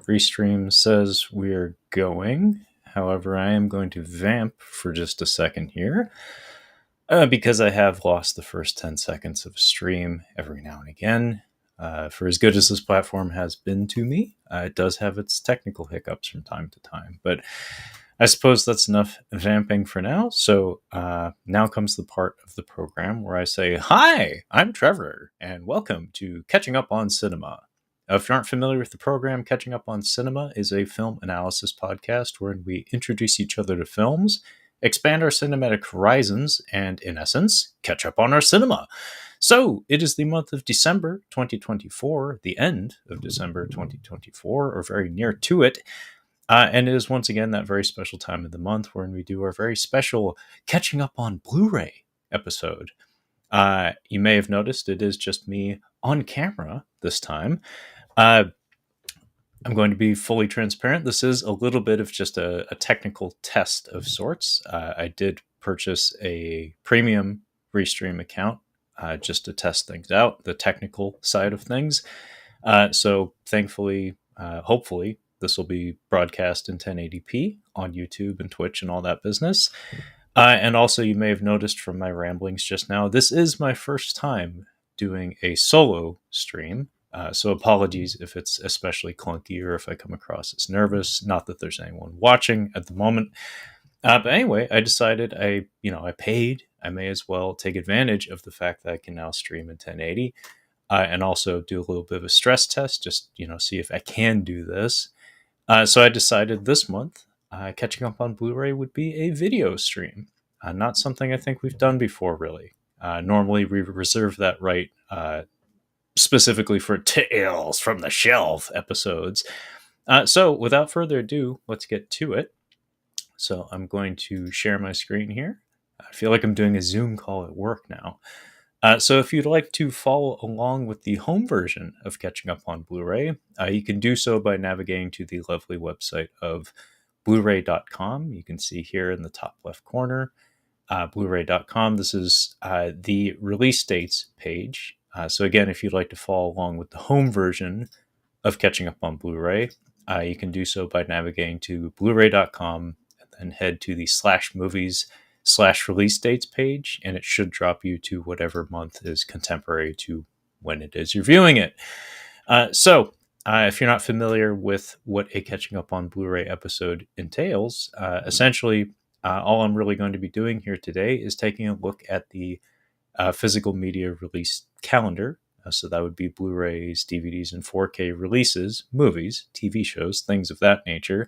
Restream says we're going. However, I am going to vamp for just a second here because I have lost the first 10 seconds of stream every now and again. For as good as this platform has been to me, it does have its technical hiccups from time to time. But I suppose that's enough vamping for now. So now comes the part of the program where I say, "Hi, I'm Trevor, and welcome to Catching Up on Cinema." If you aren't familiar with the program, Catching Up on Cinema is a film analysis podcast wherein we introduce each other to films, expand our cinematic horizons, and, in essence, catch up on our cinema. So, it is the month of December 2024, the end of December 2024, or very near to it. And it is once again that very special time of the month wherein we do our very special Catching Up on Blu-ray episode. You may have noticed it is just me on camera this time. I'm going to be fully transparent. This is a little bit of just a technical test of sorts. I did purchase a premium Restream account just to test things out, the technical side of things. So thankfully, hopefully, this will be broadcast in 1080p on YouTube and Twitch and all that business. And also, you may have noticed from my ramblings just now, this is my first time doing a solo stream. So apologies if it's especially clunky or if I come across as nervous. Not that there's anyone watching at the moment. But anyway, I decided I paid. I may as well take advantage of the fact that I can now stream in 1080 and also do a little bit of a stress test, just, see if I can do this. So I decided this month, Catching Up on Blu-ray would be a video stream. Not something I think we've done before, really. Normally, we reserve that right specifically for Tales from the Shelf episodes. So without further ado, let's get to it. So I'm going to share my screen here. I feel like I'm doing a Zoom call at work now. So if you'd like to follow along with the home version of Catching Up on Blu-ray, you can do so by navigating to the lovely website of Blu-ray.com. You can see here in the top left corner, Blu-ray.com. This is the release dates page. So again, if you'd like to follow along with the home version of Catching Up on Blu-ray, you can do so by navigating to Blu-ray.com and then head to the /movies/release dates page, and it should drop you to whatever month is contemporary to when it is you're viewing it. So if you're not familiar with what a Catching Up on Blu-ray episode entails, essentially all I'm really going to be doing here today is taking a look at the physical media release calendar. So that would be Blu-rays, DVDs, and 4K releases, movies, TV shows, things of that nature,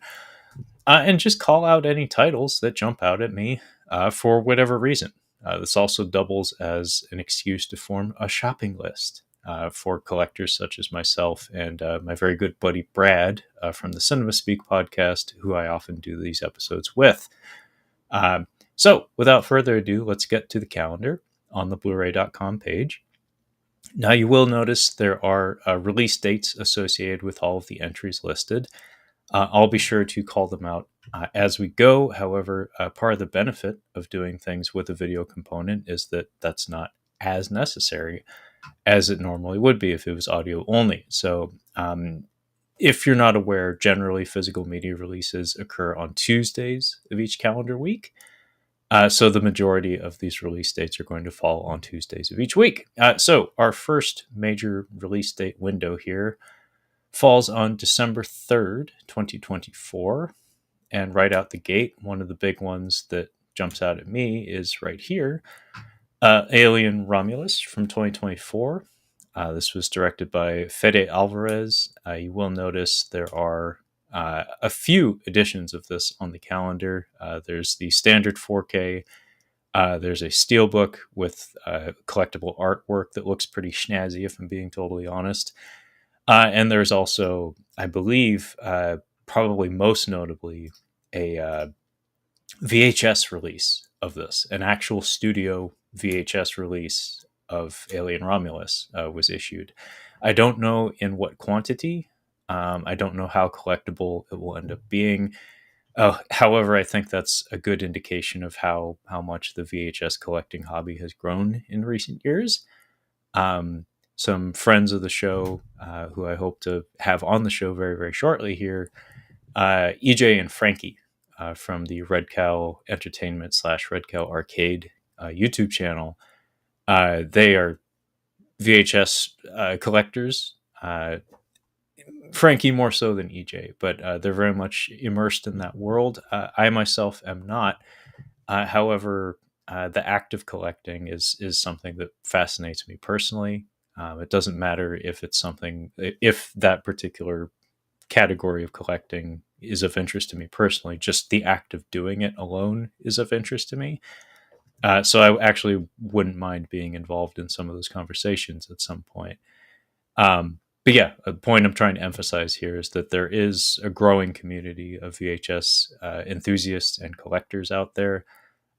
and just call out any titles that jump out at me for whatever reason. This also doubles as an excuse to form a shopping list for collectors such as myself and my very good buddy Brad from the Cinema Speak podcast, who I often do these episodes with. So without further ado, let's get to the calendar on the Blu-ray.com page. Now you will notice there are release dates associated with all of the entries listed. I'll be sure to call them out as we go. However, part of the benefit of doing things with a video component is that that's not as necessary as it normally would be if it was audio only. So if you're not aware, generally physical media releases occur on Tuesdays of each calendar week. So the majority of these release dates are going to fall on Tuesdays of each week. So our first major release date window here falls on December 3rd, 2024. And right out the gate, one of the big ones that jumps out at me is right here, Alien Romulus from 2024. This was directed by Fede Alvarez. You will notice there are a few editions of this on the calendar. There's the standard 4K. There's a steelbook with collectible artwork that looks pretty snazzy, if I'm being totally honest. And there's also, I believe, probably most notably, a VHS release of this. An actual studio VHS release of Alien Romulus was issued. I don't know in what quantity. I don't know how collectible it will end up being. However, I think that's a good indication of how much the VHS collecting hobby has grown in recent years. some friends of the show who I hope to have on the show very, very shortly here, EJ and Frankie from the Red Cow Entertainment / Red Cow Arcade YouTube channel. They are VHS collectors. Frankie more so than EJ, but they're very much immersed in that world. I myself am not. However, the act of collecting is something that fascinates me personally. It doesn't matter if that particular category of collecting is of interest to me personally. Just the act of doing it alone is of interest to me. So I actually wouldn't mind being involved in some of those conversations at some point. But yeah, a point I'm trying to emphasize here is that there is a growing community of VHS enthusiasts and collectors out there.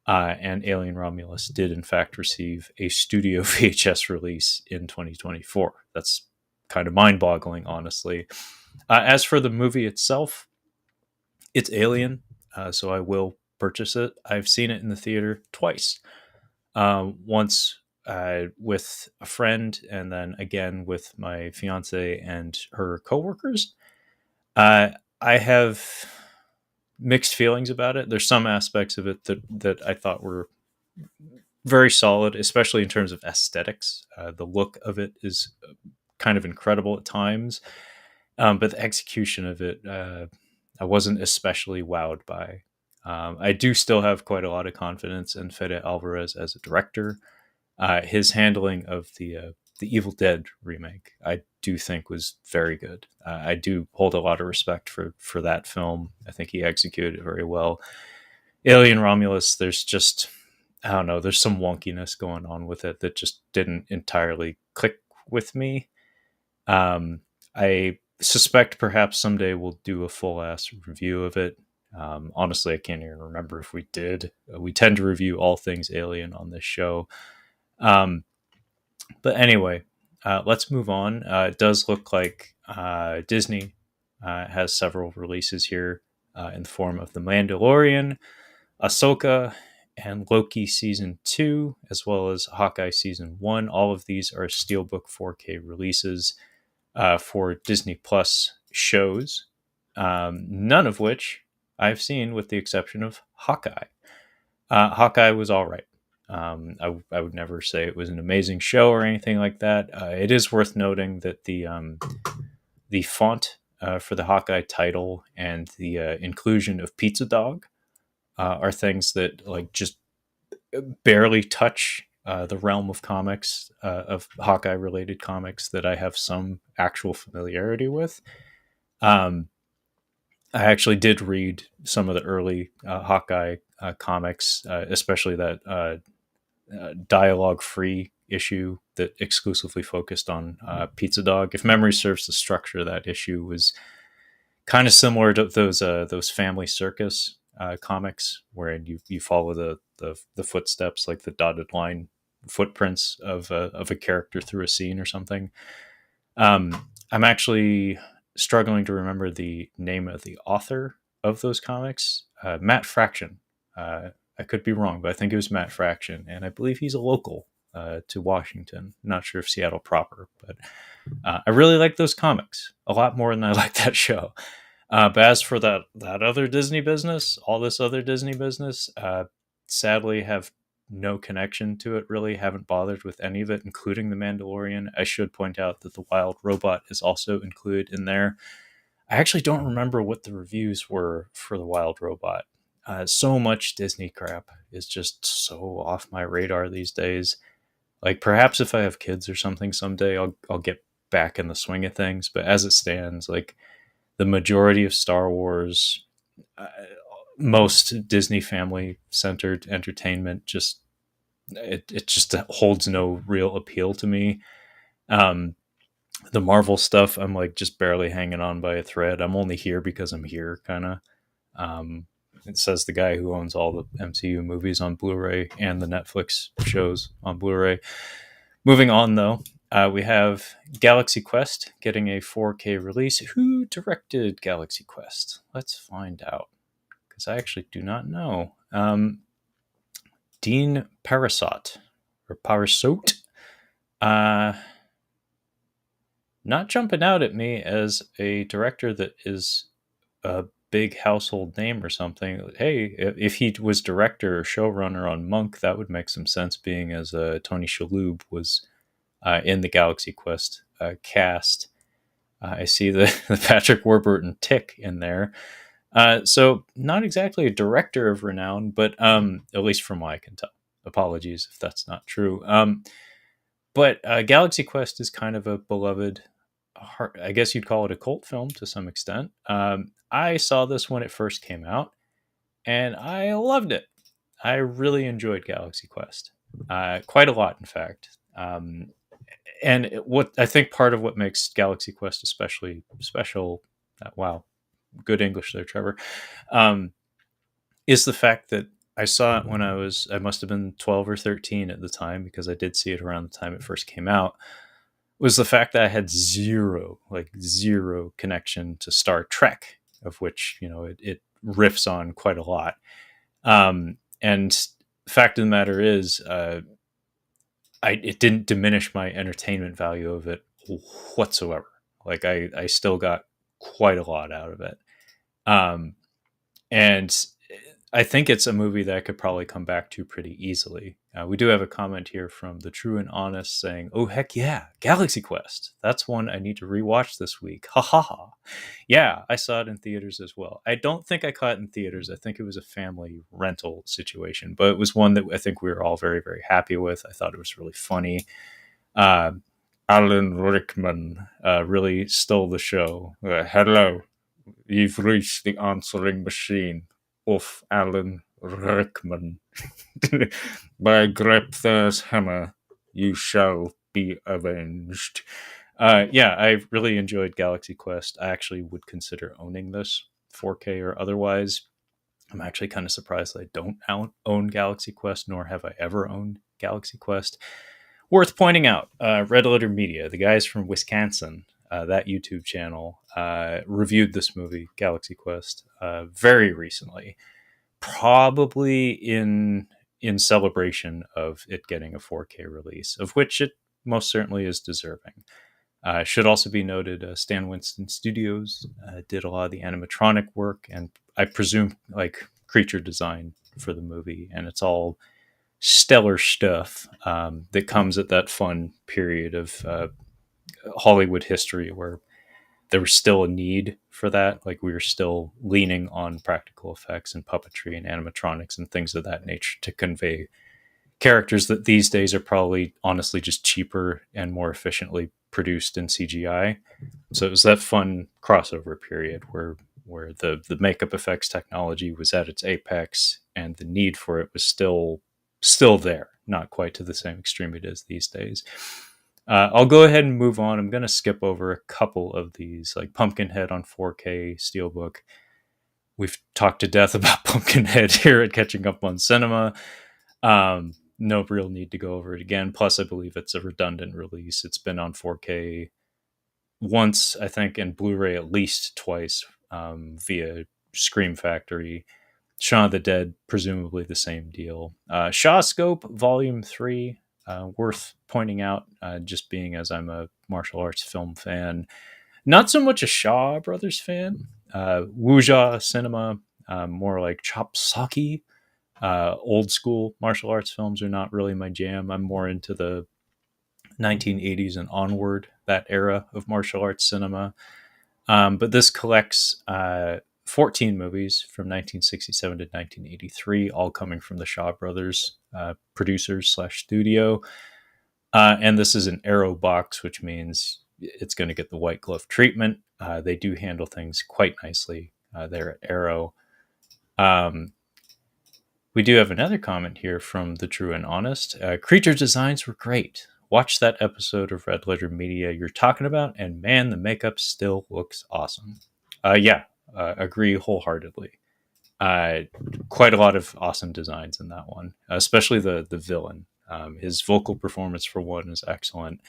And Alien Romulus did, in fact, receive a studio VHS release in 2024. That's kind of mind boggling, honestly. As for the movie itself, it's Alien, so I will purchase it. I've seen it in the theater twice. Once with a friend, and then again with my fiance and her coworkers. I have mixed feelings about it. There's some aspects of it that I thought were very solid, especially in terms of aesthetics. The look of it is kind of incredible at times, but the execution of it, I wasn't especially wowed by. I do still have quite a lot of confidence in Fede Alvarez as a director. His handling of the Evil Dead remake, I do think was very good. I do hold a lot of respect for that film. I think he executed it very well. Alien Romulus, there's just, I don't know, there's some wonkiness going on with it that just didn't entirely click with me. I suspect perhaps someday we'll do a full ass review of it. Honestly, I can't even remember if we did. We tend to review all things Alien on this show. But anyway, let's move on. It does look like Disney has several releases here in the form of The Mandalorian, Ahsoka, and Loki Season 2, as well as Hawkeye Season 1. All of these are Steelbook 4K releases for Disney Plus shows, none of which I've seen with the exception of Hawkeye. Hawkeye was all right. I would never say it was an amazing show or anything like that. It is worth noting that the font for the Hawkeye title and the inclusion of Pizza Dog are things that like just barely touch the realm of comics, of Hawkeye related comics that I have some actual familiarity with. I actually did read some of the early Hawkeye comics, especially that dialogue free issue that exclusively focused on Pizza Dog. If memory serves, the structure of that issue was kind of similar to those Family Circus comics, wherein you follow the footsteps, like the dotted line footprints of a character through a scene or something. I'm actually struggling to remember the name of the author of those comics. Matt Fraction. I could be wrong, but I think it was Matt Fraction, and I believe he's a local to Washington. Not sure if Seattle proper, but I really like those comics a lot more than I like that show. But as for that other Disney business, all this other Disney business, sadly have no connection to it, really. Haven't bothered with any of it, including The Mandalorian. I should point out that The Wild Robot is also included in there. I actually don't remember what the reviews were for The Wild Robot. So much Disney crap is just so off my radar these days. Like perhaps if I have kids or something someday, I'll get back in the swing of things. But as it stands, like the majority of Star Wars, most Disney family centered entertainment, just it just holds no real appeal to me. The Marvel stuff, I'm like just barely hanging on by a thread. I'm only here because I'm here, kind of. It says the guy who owns all the MCU movies on Blu-ray and the Netflix shows on Blu-ray. Moving on, though, we have Galaxy Quest getting a 4K release. Who directed Galaxy Quest? Let's find out, because I actually do not know. Dean Parasot, or Parasot. not jumping out at me as a director that is a big household name or something. Hey, if he was director or showrunner on Monk, that would make some sense, being as Tony Shalhoub was in the Galaxy Quest cast. I see the Patrick Warburton tick in there. So not exactly a director of renown, but at least from what I can tell. Apologies if that's not true. But Galaxy Quest is kind of a beloved, I guess you'd call it a cult film to some extent. I saw this when it first came out, and I loved it. I really enjoyed Galaxy Quest, quite a lot, in fact. And what I think part of what makes Galaxy Quest especially special, wow, good English there, Trevor, is the fact that I saw it when I must have been 12 or 13 at the time, because I did see it around the time it first came out, was the fact that I had zero connection to Star Trek, of which, it riffs on quite a lot. And the fact of the matter is, it didn't diminish my entertainment value of it whatsoever. Like I still got quite a lot out of it. And I think it's a movie that I could probably come back to pretty easily. We do have a comment here from The True and Honest saying, "Oh, heck yeah, Galaxy Quest. That's one I need to rewatch this week. Ha ha ha." Yeah, I saw it in theaters as well. I don't think I caught it in theaters. I think it was a family rental situation, but it was one that I think we were all very, very happy with. I thought it was really funny. Uh, Alan Rickman really stole the show. Hello, you've reached the answering machine of Alan Rickman. By Grepthar's hammer, you shall be avenged. Yeah, I really enjoyed Galaxy Quest. I actually would consider owning this, 4K or otherwise. I'm actually kind of surprised that I don't own Galaxy Quest, nor have I ever owned Galaxy Quest. Worth pointing out, Red Letter Media, the guys from Wisconsin, that YouTube channel, reviewed this movie, Galaxy Quest, very recently, probably in celebration of it getting a 4K release, of which it most certainly is deserving. Should also be noted, Stan Winston Studios did a lot of the animatronic work, and I presume like creature design for the movie, and it's all stellar stuff that comes at that fun period of Hollywood history where there was still a need for that. Like we were still leaning on practical effects and puppetry and animatronics and things of that nature to convey characters that these days are probably honestly just cheaper and more efficiently produced in CGI. So it was that fun crossover period where the makeup effects technology was at its apex and the need for it was still there, not quite to the same extreme it is these days. I'll go ahead and move on. I'm going to skip over a couple of these, like Pumpkinhead on 4K Steelbook. We've talked to death about Pumpkinhead here at Catching Up on Cinema. No real need to go over it again. Plus, I believe it's a redundant release. It's been on 4K once, I think, and Blu-ray at least twice via Scream Factory. Shaun of the Dead, presumably the same deal. Shawscope Volume 3, worth pointing out, just being as I'm a martial arts film fan. Not so much a Shaw Brothers fan. Wuxia cinema, more like chop socky. Old school martial arts films are not really my jam. I'm more into the 1980s and onward, that era of martial arts cinema. But this collects 14 movies from 1967 to 1983, all coming from the Shaw Brothers producers / studio. And this is an Arrow box, which means it's going to get the white glove treatment. They do handle things quite nicely there at Arrow. We do have another comment here from The True and Honest. Creature designs were great. Watch that episode of Red Letter Media you're talking about, and man, the makeup still looks awesome. Agree wholeheartedly. Quite a lot of awesome designs in that one, especially the villain. His vocal performance, for one, is excellent.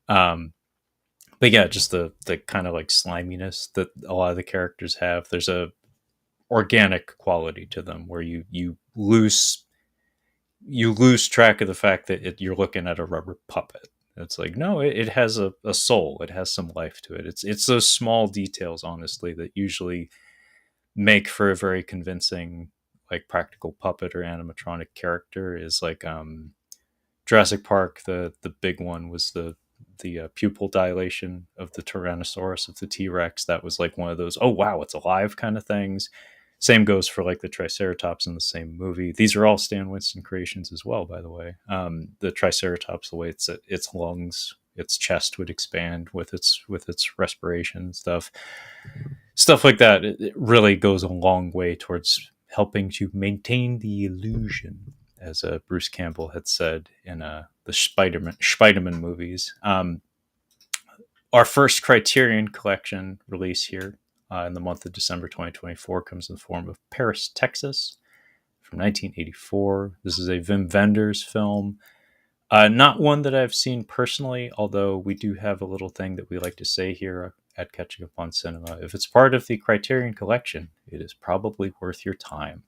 But yeah, just the kind of like sliminess that a lot of the characters have. There's a organic quality to them where you lose track of the fact that you're looking at a rubber puppet. It's like, no, it has a soul. It has some life to it. It's those small details, honestly, that usually make for a very convincing, like, practical puppet or animatronic character. Is like Jurassic Park. The big one was the pupil dilation of the Tyrannosaurus, of the T-Rex. That was like one of those, oh wow, it's alive kind of things. Same goes for like the Triceratops in the same movie. These are all Stan Winston creations as well, by the way. The Triceratops, the way its lungs, its chest would expand with its respiration and stuff like that. It really goes a long way towards helping to maintain the illusion, as Bruce Campbell had said in the Spider-Man movies. Our first Criterion Collection release here in the month of December 2024 comes in the form of Paris, Texas, from 1984. This is a Wim Wenders film. Not one that I've seen personally, although we do have a little thing that we like to say here at Catching Up on Cinema. If it's part of the Criterion Collection, it is probably worth your time.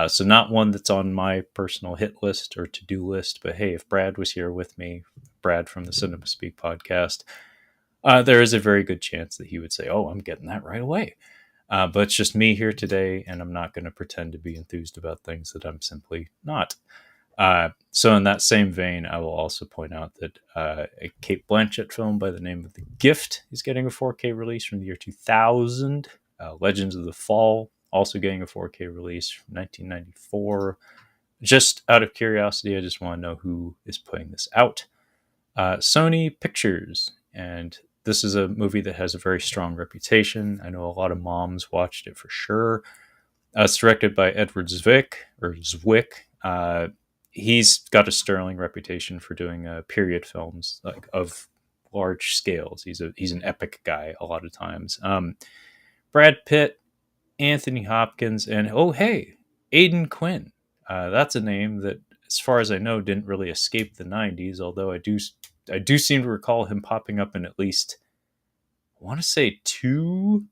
So not one that's on my personal hit list or to-do list, but hey, if Brad was here with me, Brad from the Cinema Speak podcast, there is a very good chance that he would say, oh, I'm getting that right away. But it's just me here today, and I'm not going to pretend to be enthused about things that I'm simply not. So in that same vein, I will also point out that a Cate Blanchett film by the name of The Gift is getting a 4K release from the year 2000. Legends of the Fall, also getting a 4K release from 1994. Just out of curiosity, I just want to know who is putting this out. Sony Pictures, and this is a movie that has a very strong reputation. I know a lot of moms watched it for sure. It's directed by Edward Zwick. He's got a sterling reputation for doing period films, like of large scales. He's an epic guy a lot of times. Brad Pitt, Anthony Hopkins, and oh hey, Aidan Quinn. That's a name that, as far as I know, didn't really escape the '90s. Although I do seem to recall him popping up in at least, I want to say two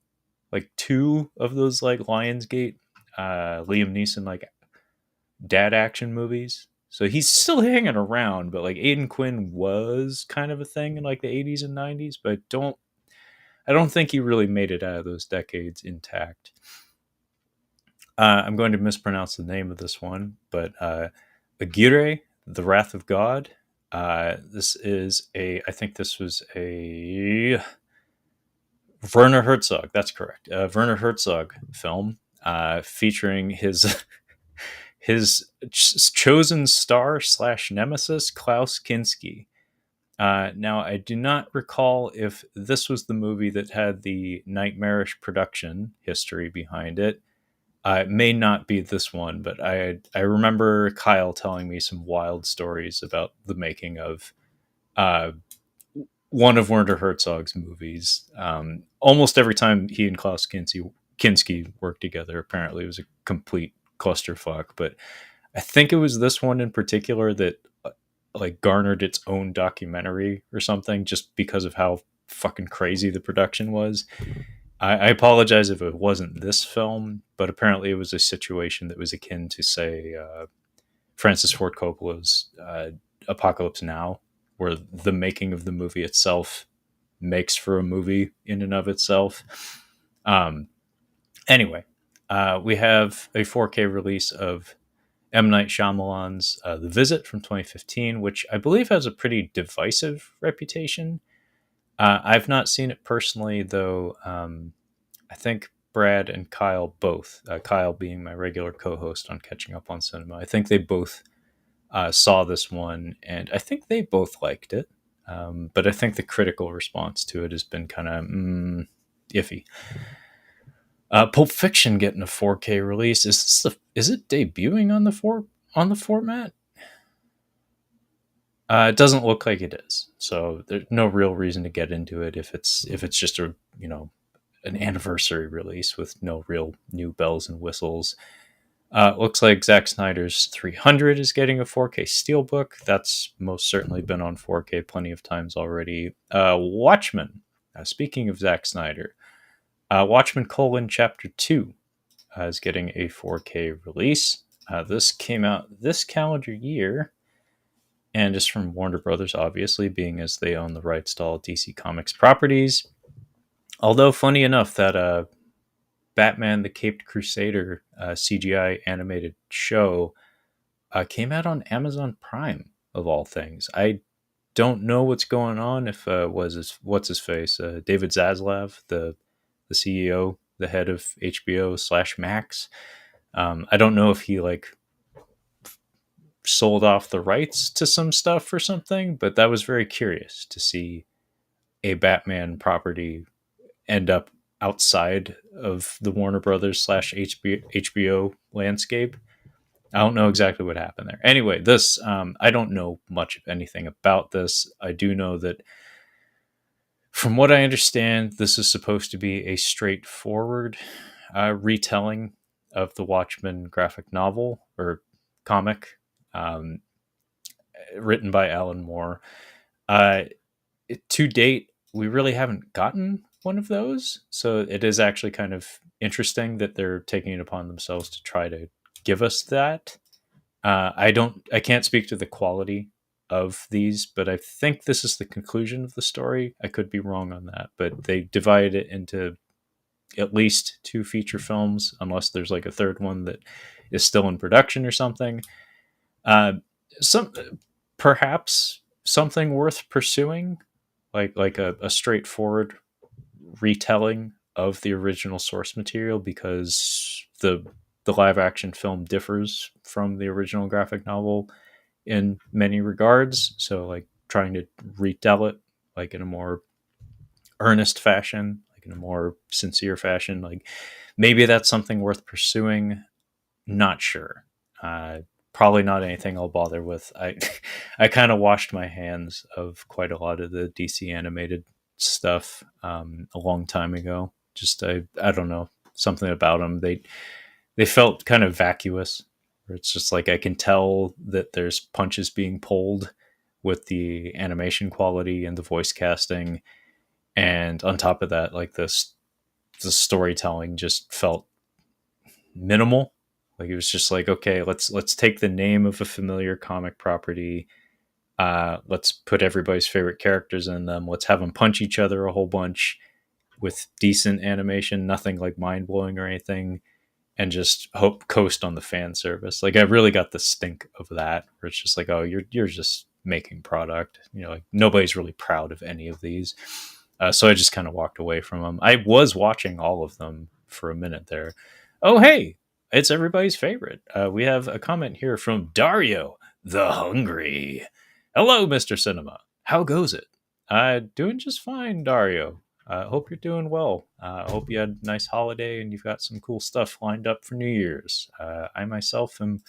of those like Lionsgate, Liam Neeson like dad action movies. So he's still hanging around, but like Aidan Quinn was kind of a thing in like the '80s and '90s, but I don't think he really made it out of those decades intact. I'm going to mispronounce the name of this one, but Aguirre, The Wrath of God. This is I think this was a Werner Herzog. That's correct. Werner Herzog film featuring his chosen star / nemesis, Klaus Kinski. Now, I do not recall if this was the movie that had the nightmarish production history behind it. It may not be this one, but I remember Kyle telling me some wild stories about the making of one of Werner Herzog's movies. Almost every time he and Klaus Kinski worked together, apparently it was a complete clusterfuck. But I think it was this one in particular that like garnered its own documentary or something, just because of how fucking crazy the production was. I apologize if it wasn't this film, but apparently it was a situation that was akin to, say, Francis Ford Coppola's Apocalypse Now, where the making of the movie itself makes for a movie in and of itself. Anyway, we have a 4K release of M. Night Shyamalan's The Visit from 2015, which I believe has a pretty divisive reputation. I've not seen it personally, though. I think Brad and Kyle both, Kyle being my regular co-host on Catching Up on Cinema, I think they both saw this one, and I think they both liked it. But I think the critical response to it has been kind of iffy. Pulp Fiction getting a 4K release. Is it debuting on the format? It doesn't look like it is, so there's no real reason to get into it if it's just a an anniversary release with no real new bells and whistles. Looks like Zack Snyder's 300 is getting a 4K steelbook. That's most certainly been on 4K plenty of times already. Watchmen. Speaking of Zack Snyder, Watchmen: Chapter 2 is getting a 4K release. This came out this calendar year. and just from Warner Brothers, obviously, being as they own the rights to all DC Comics properties. Although, funny enough, that Batman the Caped Crusader CGI animated show came out on Amazon Prime, of all things. I don't know what's going on. If was his what's his face David Zaslav, the CEO, the head of HBO slash Max. I don't know if he like sold off the rights to some stuff or something, but that was very curious to see a Batman property end up outside of the Warner Brothers slash HBO landscape. I don't know exactly what happened there. Anyway, this I don't know much of anything about this. I do know that, from what I understand, this is supposed to be a straightforward retelling of the Watchmen graphic novel or comic, um, written by Alan Moore. Uh, to date, we really haven't gotten one of those, so it is actually kind of interesting that they're taking it upon themselves to try to give us that. I can't speak to the quality of these, but I think this is the conclusion of the story. I could be wrong on that, but they divided it into at least two feature films, unless there's like a third one that is still in production or something. Uh, some perhaps something worth pursuing, like a straightforward retelling of the original source material, because the live action film differs from the original graphic novel in many regards. So like trying to retell it like in a more earnest fashion, like in a more sincere fashion, like maybe that's something worth pursuing. Not sure. Probably not anything I'll bother with. I kind of washed my hands of quite a lot of the DC animated stuff a long time ago. Just I don't know, something about them. They felt kind of vacuous. Where it's just like I can tell that there's punches being pulled with the animation quality and the voice casting, and on top of that, like the storytelling just felt minimal. Like it was just like, okay, let's take the name of a familiar comic property. Let's put everybody's favorite characters in them. Let's have them punch each other a whole bunch with decent animation, nothing like mind blowing or anything, and just hope coast on the fan service. Like I really got the stink of that, where it's just like, oh, you're just making product. You know, like nobody's really proud of any of these. So I just kind of walked away from them. I was watching all of them for a minute there. Oh, hey, it's everybody's favorite. We have a comment here from Dario the Hungry. Hello, Mr. Cinema. How goes it? Doing just fine, Dario. Hope you're doing well. Hope you had a nice holiday and you've got some cool stuff lined up for New Year's. I myself am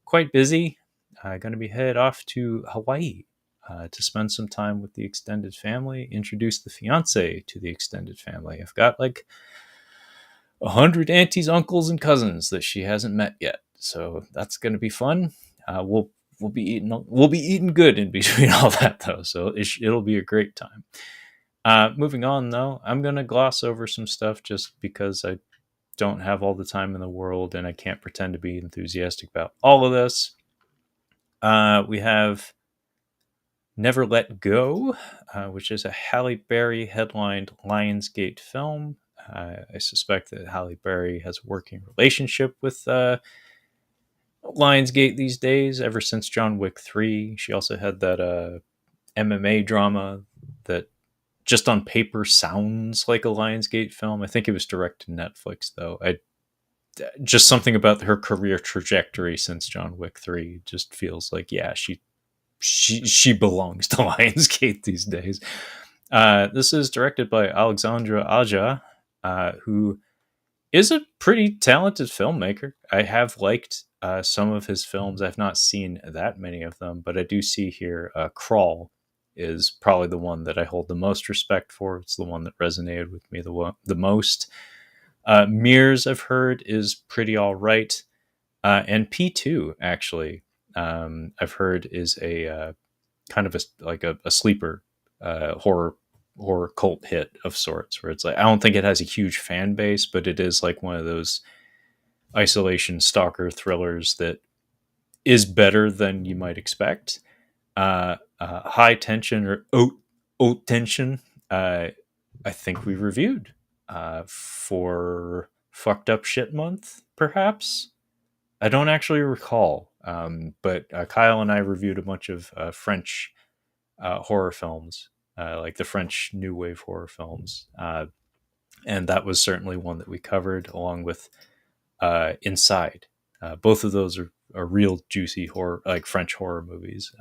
quite busy. Going to be head off to Hawaii to spend some time with the extended family, introduce the fiance to the extended family. I've got like 100 aunties, uncles, and cousins that she hasn't met yet, so that's going to be fun. We'll be eating good in between all that though, so it'll be a great time. Moving on though, I'm going to gloss over some stuff just because I don't have all the time in the world and I can't pretend to be enthusiastic about all of this. We have Never Let Go, which is a Halle Berry headlined Lionsgate film. I suspect that Halle Berry has a working relationship with Lionsgate these days, ever since John Wick 3. She also had that MMA drama that just on paper sounds like a Lionsgate film. I think it was direct to Netflix, though. Just something about her career trajectory since John Wick 3 just feels like, yeah, she belongs to Lionsgate these days. This is directed by Alexandra Aja, who is a pretty talented filmmaker. I have liked some of his films. I've not seen that many of them, but I do see here Crawl is probably the one that I hold the most respect for. It's the one that resonated with me the most. Mirrors, I've heard, is pretty all right. And P2, actually, I've heard is a kind of a sleeper horror cult hit of sorts, where it's like I don't think it has a huge fan base, but it is like one of those isolation stalker thrillers that is better than you might expect. High Tension or Haute Tension. I think we reviewed for Fucked Up Shit Month, perhaps. I don't actually recall, but Kyle and I reviewed a bunch of French horror films, like the French New Wave horror films. And that was certainly one that we covered, along with Inside. Both of those are real juicy horror, like French horror movies.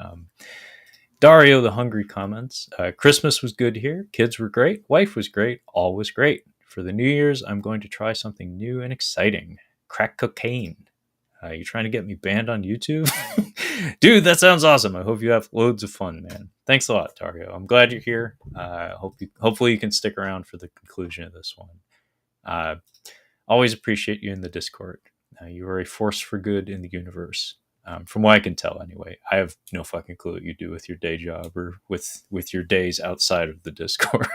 Dario the Hungry comments, Christmas was good here. Kids were great. Wife was great. All was great. For the New Year's, I'm going to try something new and exciting. Crack cocaine. You trying to get me banned on YouTube? Dude, that sounds awesome. I hope you have loads of fun, man. Thanks a lot, Dario. I'm glad you're here. Hopefully you can stick around for the conclusion of this one. Always appreciate you in the Discord. You are a force for good in the universe. From what I can tell, anyway. I have no fucking clue what you do with your day job or with your days outside of the Discord.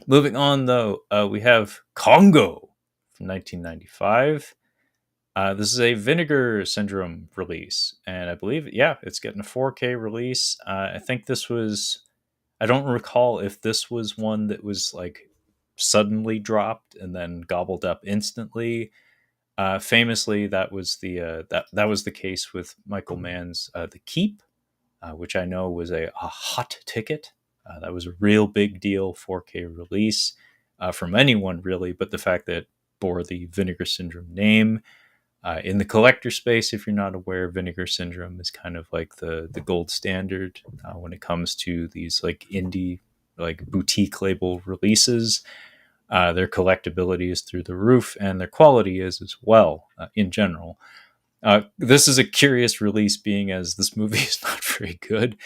Moving on, though, we have Congo from 1995. This is a Vinegar Syndrome release, and I believe, it's getting a 4K release. I think this was, I don't recall if this was one that was like suddenly dropped and then gobbled up instantly. Famously, that was that was the case with Michael Mann's The Keep, which I know was a hot ticket. That was a real big deal 4K release from anyone, really, but the fact that it bore the Vinegar Syndrome name. In the collector space, if you're not aware, Vinegar Syndrome is kind of like the gold standard when it comes to these like indie, like boutique label releases. Their collectability is through the roof, and their quality is as well in general. This is a curious release, being as this movie is not very good.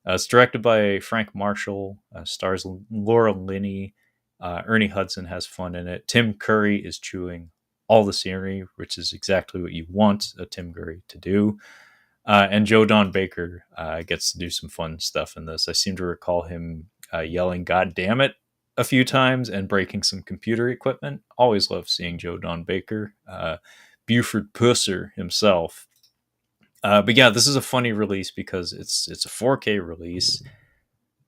It's directed by Frank Marshall, stars Laura Linney, Ernie Hudson has fun in it. Tim Curry is chewing all the scenery, which is exactly what you want a Tim Curry to do. And Joe Don Baker gets to do some fun stuff in this. I seem to recall him yelling "God damn it" a few times and breaking some computer equipment. Always love seeing Joe Don Baker, Buford Pusser himself. But yeah, this is a funny release because it's a 4K release,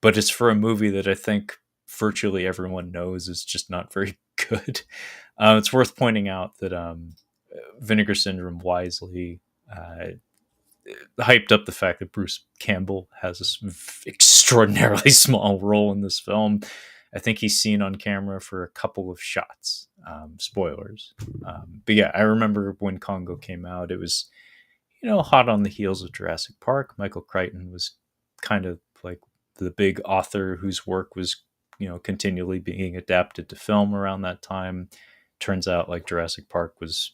but it's for a movie that I think virtually everyone knows is just not very good. It's worth pointing out that Vinegar Syndrome wisely hyped up the fact that Bruce Campbell has an extraordinarily small role in this film. I think he's seen on camera for a couple of shots. Spoilers. But yeah, I remember when Congo came out, it was, hot on the heels of Jurassic Park. Michael Crichton was kind of like the big author whose work was, continually being adapted to film around that time. Turns out like Jurassic Park was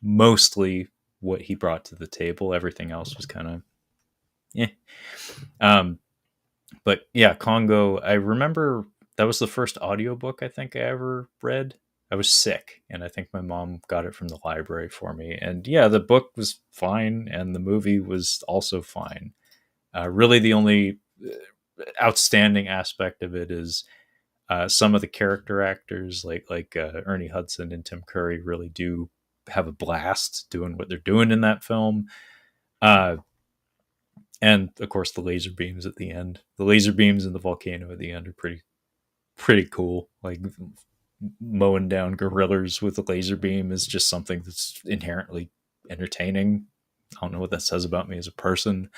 mostly what he brought to the table. Everything else was kind of but yeah, Congo, I remember that was the first audiobook I think I ever read. I was sick, and I think my mom got it from the library for me. And yeah, the book was fine, and the movie was also fine. Really, the only outstanding aspect of it is some of the character actors, like Ernie Hudson and Tim Curry, really do have a blast doing what they're doing in that film. And of course, the laser beams at the end. The laser beams and the volcano at the end are pretty cool. Like mowing down gorillas with a laser beam is just something that's inherently entertaining. I don't know what that says about me as a person,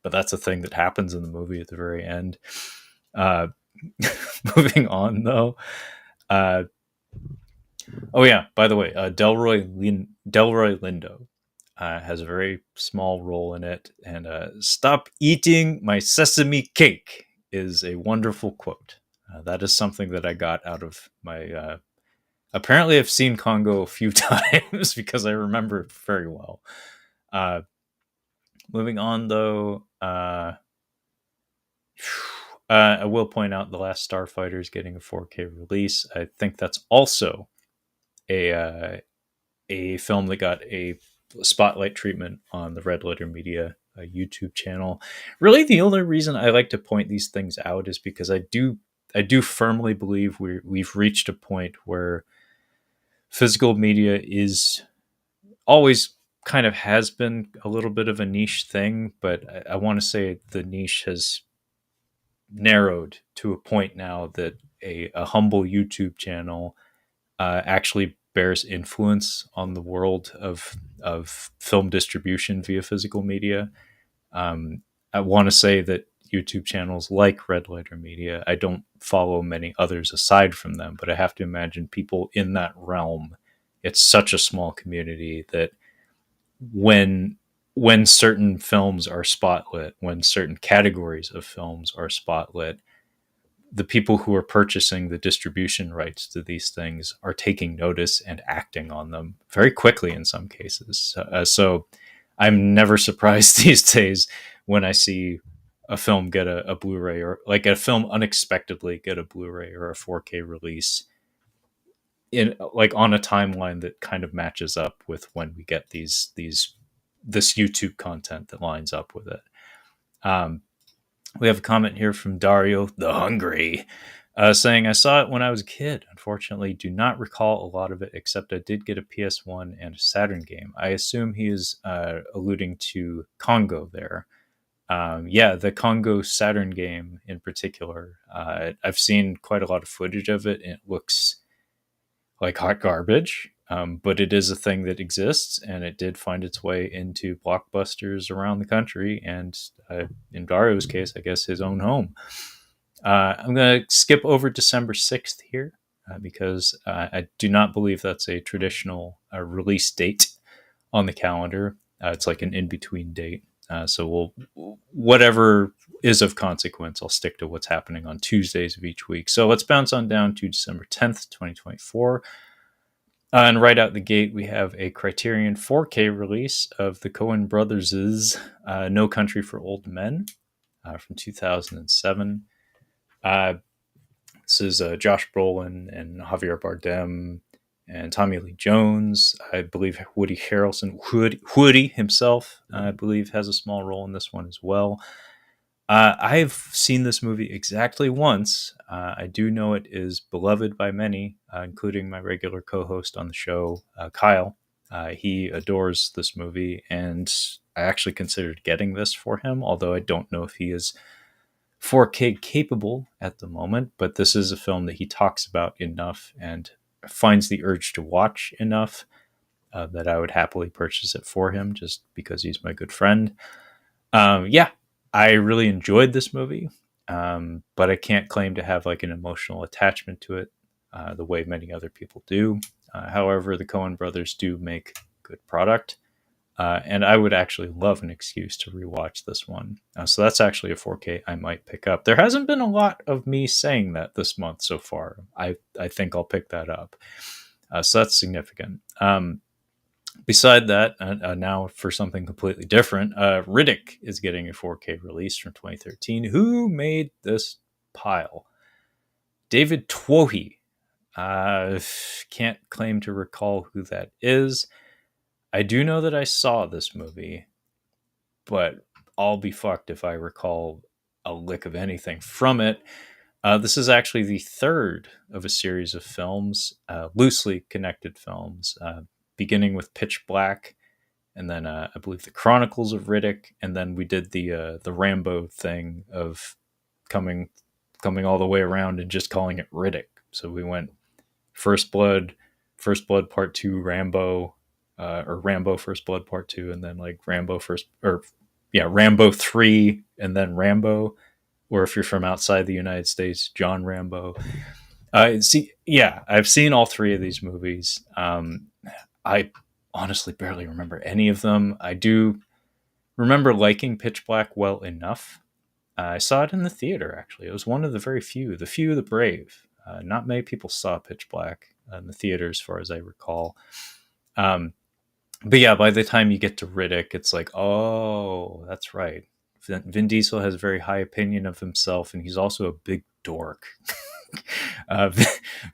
but that's a thing that happens in the movie at the very end. Moving on, though. Oh yeah, by the way, Delroy Lindo has a very small role in it, and "Stop eating my sesame cake" is a wonderful quote. That is something that I got out of my. Apparently, I've seen Congo a few times because I remember it very well. Moving on, though. I will point out The Last Starfighter is getting a 4K release. I think that's also a film that got a spotlight treatment on the Red Letter Media YouTube channel. Really, the only reason I like to point these things out is because I do firmly believe we've reached a point where physical media is always kind of has been a little bit of a niche thing, but I want to say the niche has narrowed to a point now that a humble YouTube channel actually bears influence on the world of film distribution via physical media. I want to say that YouTube channels like Red Letter Media, I don't follow many others aside from them, but I have to imagine people in that realm. It's such a small community that when when certain films are spotlit, when certain categories of films are spotlit, the people who are purchasing the distribution rights to these things are taking notice and acting on them very quickly in some cases. So I'm never surprised these days when I see a film get a Blu-ray, or like a film unexpectedly get a Blu-ray or a 4K release in like on a timeline that kind of matches up with when we get this YouTube content that lines up with it. Um, we have a comment here from Dario the Hungry, saying, I saw it when I was a kid. Unfortunately, do not recall a lot of it, except I did get a PS1 and a Saturn game. I assume he is alluding to Congo there. Yeah, the Congo Saturn game in particular. I've seen quite a lot of footage of it, and it looks like hot garbage. But it is a thing that exists, and it did find its way into blockbusters around the country, and in Dario's case, I guess his own home. I'm going to skip over December 6th here because I do not believe that's a traditional release date on the calendar. It's like an in-between date. So whatever is of consequence, I'll stick to what's happening on Tuesdays of each week. So let's bounce on down to December 10th, 2024. And right out the gate, we have a Criterion 4K release of the Coen Brothers' No Country for Old Men from 2007. This is Josh Brolin and Javier Bardem and Tommy Lee Jones. I believe Woody Harrelson, Woody himself, I believe, has a small role in this one as well. I've seen this movie exactly once. I do know it is beloved by many, including my regular co-host on the show, Kyle. He adores this movie, and I actually considered getting this for him, although I don't know if he is 4K capable at the moment. But this is a film that he talks about enough and finds the urge to watch enough that I would happily purchase it for him just because he's my good friend. Yeah, I really enjoyed this movie, but I can't claim to have like an emotional attachment to it the way many other people do. However, the Coen brothers do make good product, and I would actually love an excuse to rewatch this one. So that's actually a 4K I might pick up. There hasn't been a lot of me saying that this month so far. I think I'll pick that up. So that's significant. Beside that, now for something completely different, Riddick is getting a 4K release from 2013. Who made this pile? David Twohy. Can't claim to recall who that is. I do know that I saw this movie, but I'll be fucked if I recall a lick of anything from it. This is actually the third of a series of films, loosely connected films, beginning with Pitch Black, and then I believe the Chronicles of Riddick, and then we did the Rambo thing of coming all the way around and just calling it Riddick. So we went First Blood Part 2, Rambo, or Rambo First Blood Part 2, and then like Rambo 3, and then Rambo, or if you're from outside the United States, John Rambo. I've seen all three of these movies. I honestly barely remember any of them. I do remember liking Pitch Black well enough. I saw it in the theater, actually. It was one of the very few, the brave. Not many people saw Pitch Black in the theater, as far as I recall. But yeah, by the time you get to Riddick, it's like, oh, that's right. Vin Diesel has a very high opinion of himself, and he's also a big dork.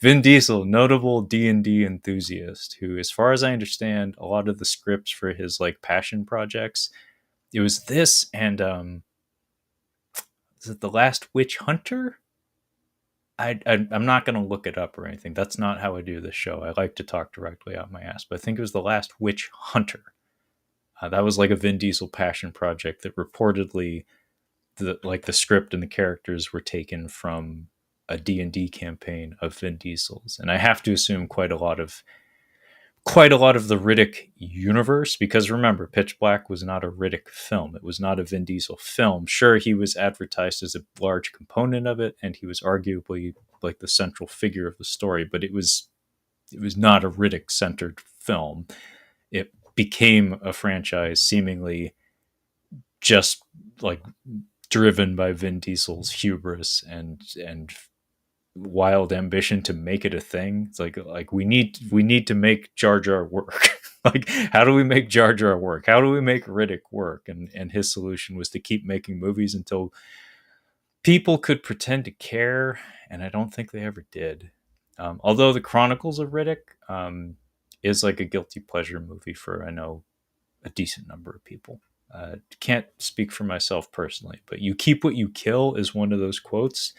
Vin Diesel, notable D&D enthusiast, who, as far as I understand, a lot of the scripts for his like passion projects, it was this and is it The Last Witch Hunter? I'm not going to look it up or anything. That's not how I do this show. I like to talk directly out my ass, but I think it was The Last Witch Hunter. That was like a Vin Diesel passion project that reportedly the script and the characters were taken from a D&D campaign of Vin Diesel's. And I have to assume quite a lot of the Riddick universe, because remember, Pitch Black was not a Riddick film. It was not a Vin Diesel film. Sure, he was advertised as a large component of it, and he was arguably like the central figure of the story, but it was not a Riddick centered film. It became a franchise seemingly just like driven by Vin Diesel's hubris and wild ambition to make it a thing. It's like we need to make Jar Jar work. Like, how do we make Jar Jar work? How do we make Riddick work? And his solution was to keep making movies until people could pretend to care, and I don't think they ever did. Although the Chronicles of Riddick is like a guilty pleasure movie for, I know, a decent number of people. Can't speak for myself personally, but "you keep what you kill" is one of those quotes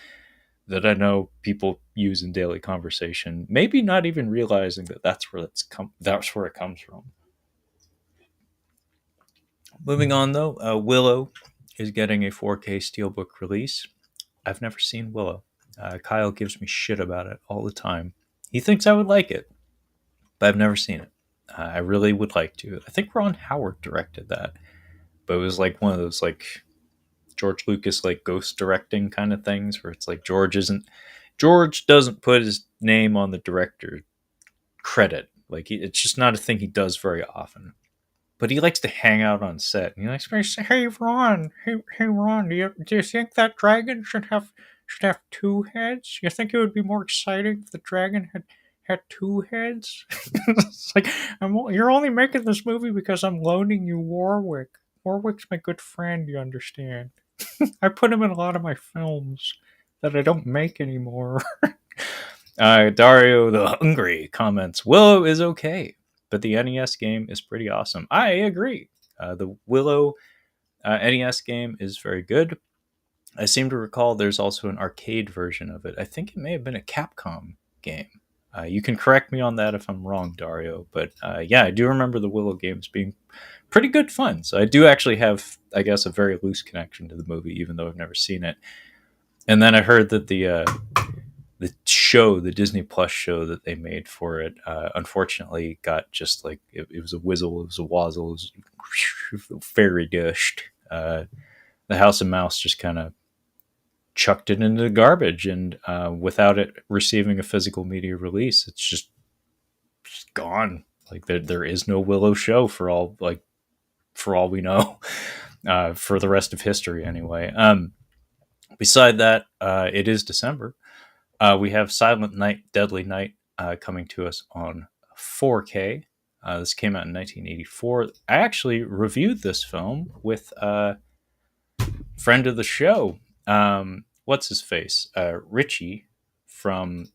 that I know people use in daily conversation, maybe not even realizing that that's where it comes from. Moving on though, Willow is getting a 4K steelbook release. I've never seen Willow. Kyle gives me shit about it all the time. He thinks I would like it, but I've never seen it. I really would like to. I think Ron Howard directed that, but it was like one of those like George Lucas like ghost directing kind of things where it's like George doesn't put his name on the director credit. Like it's just not a thing he does very often. But he likes to hang out on set. And he likes to say, "Hey Ron, hey Ron, do you think that dragon should have two heads? You think it would be more exciting if the dragon had two heads?" It's like, you're only making this movie because I'm loaning you Warwick. Warwick's my good friend, you understand. I put him in a lot of my films that I don't make anymore. Dario the Hungry comments, "Willow is okay, but the NES game is pretty awesome." I agree. The Willow NES game is very good. I seem to recall there's also an arcade version of it. I think it may have been a Capcom game. You can correct me on that if I'm wrong, Dario. But yeah, I do remember the Willow games being pretty good fun. So I do actually have, I guess, a very loose connection to the movie, even though I've never seen it. And then I heard that the Disney Plus show that they made for it, unfortunately got just like, it was a whizzle, it was a wazzle, it was fairy dished. The House of Mouse just kind of chucked it into the garbage, and without it receiving a physical media release, it's just gone. Like there is no Willow show for all we know, for the rest of history anyway. Beside that, it is December. We have Silent Night, Deadly Night coming to us on 4K. This came out in 1984. I actually reviewed this film with a friend of the show. What's his face? Richie from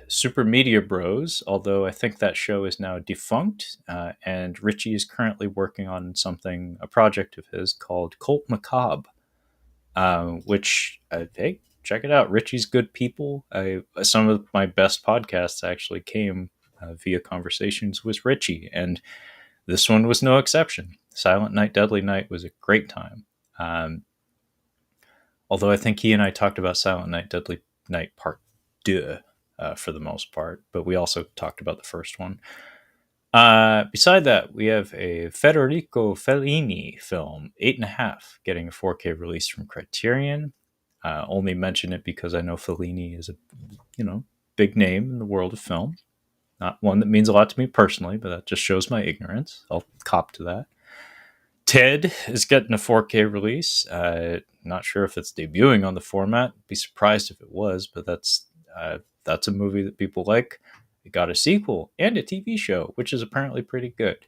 Super Media Bros, although I think that show is now defunct. And Richie is currently working on a project of his called Cult Macabre, which, hey, check it out. Richie's good people. Some of my best podcasts actually came via conversations with Richie, and this one was no exception. Silent Night, Deadly Night was a great time. Although I think he and I talked about Silent Night, Deadly Night Part 2 for the most part, but we also talked about the first one. Beside that, we have a Federico Fellini film, 8.5, getting a 4K release from Criterion. Only mention it because I know Fellini is a big name in the world of film. Not one that means a lot to me personally, but that just shows my ignorance. I'll cop to that. Ted is getting a 4K release. Not sure if it's debuting on the format. Be surprised if it was, but that's a movie that people like. It got a sequel and a TV show, which is apparently pretty good.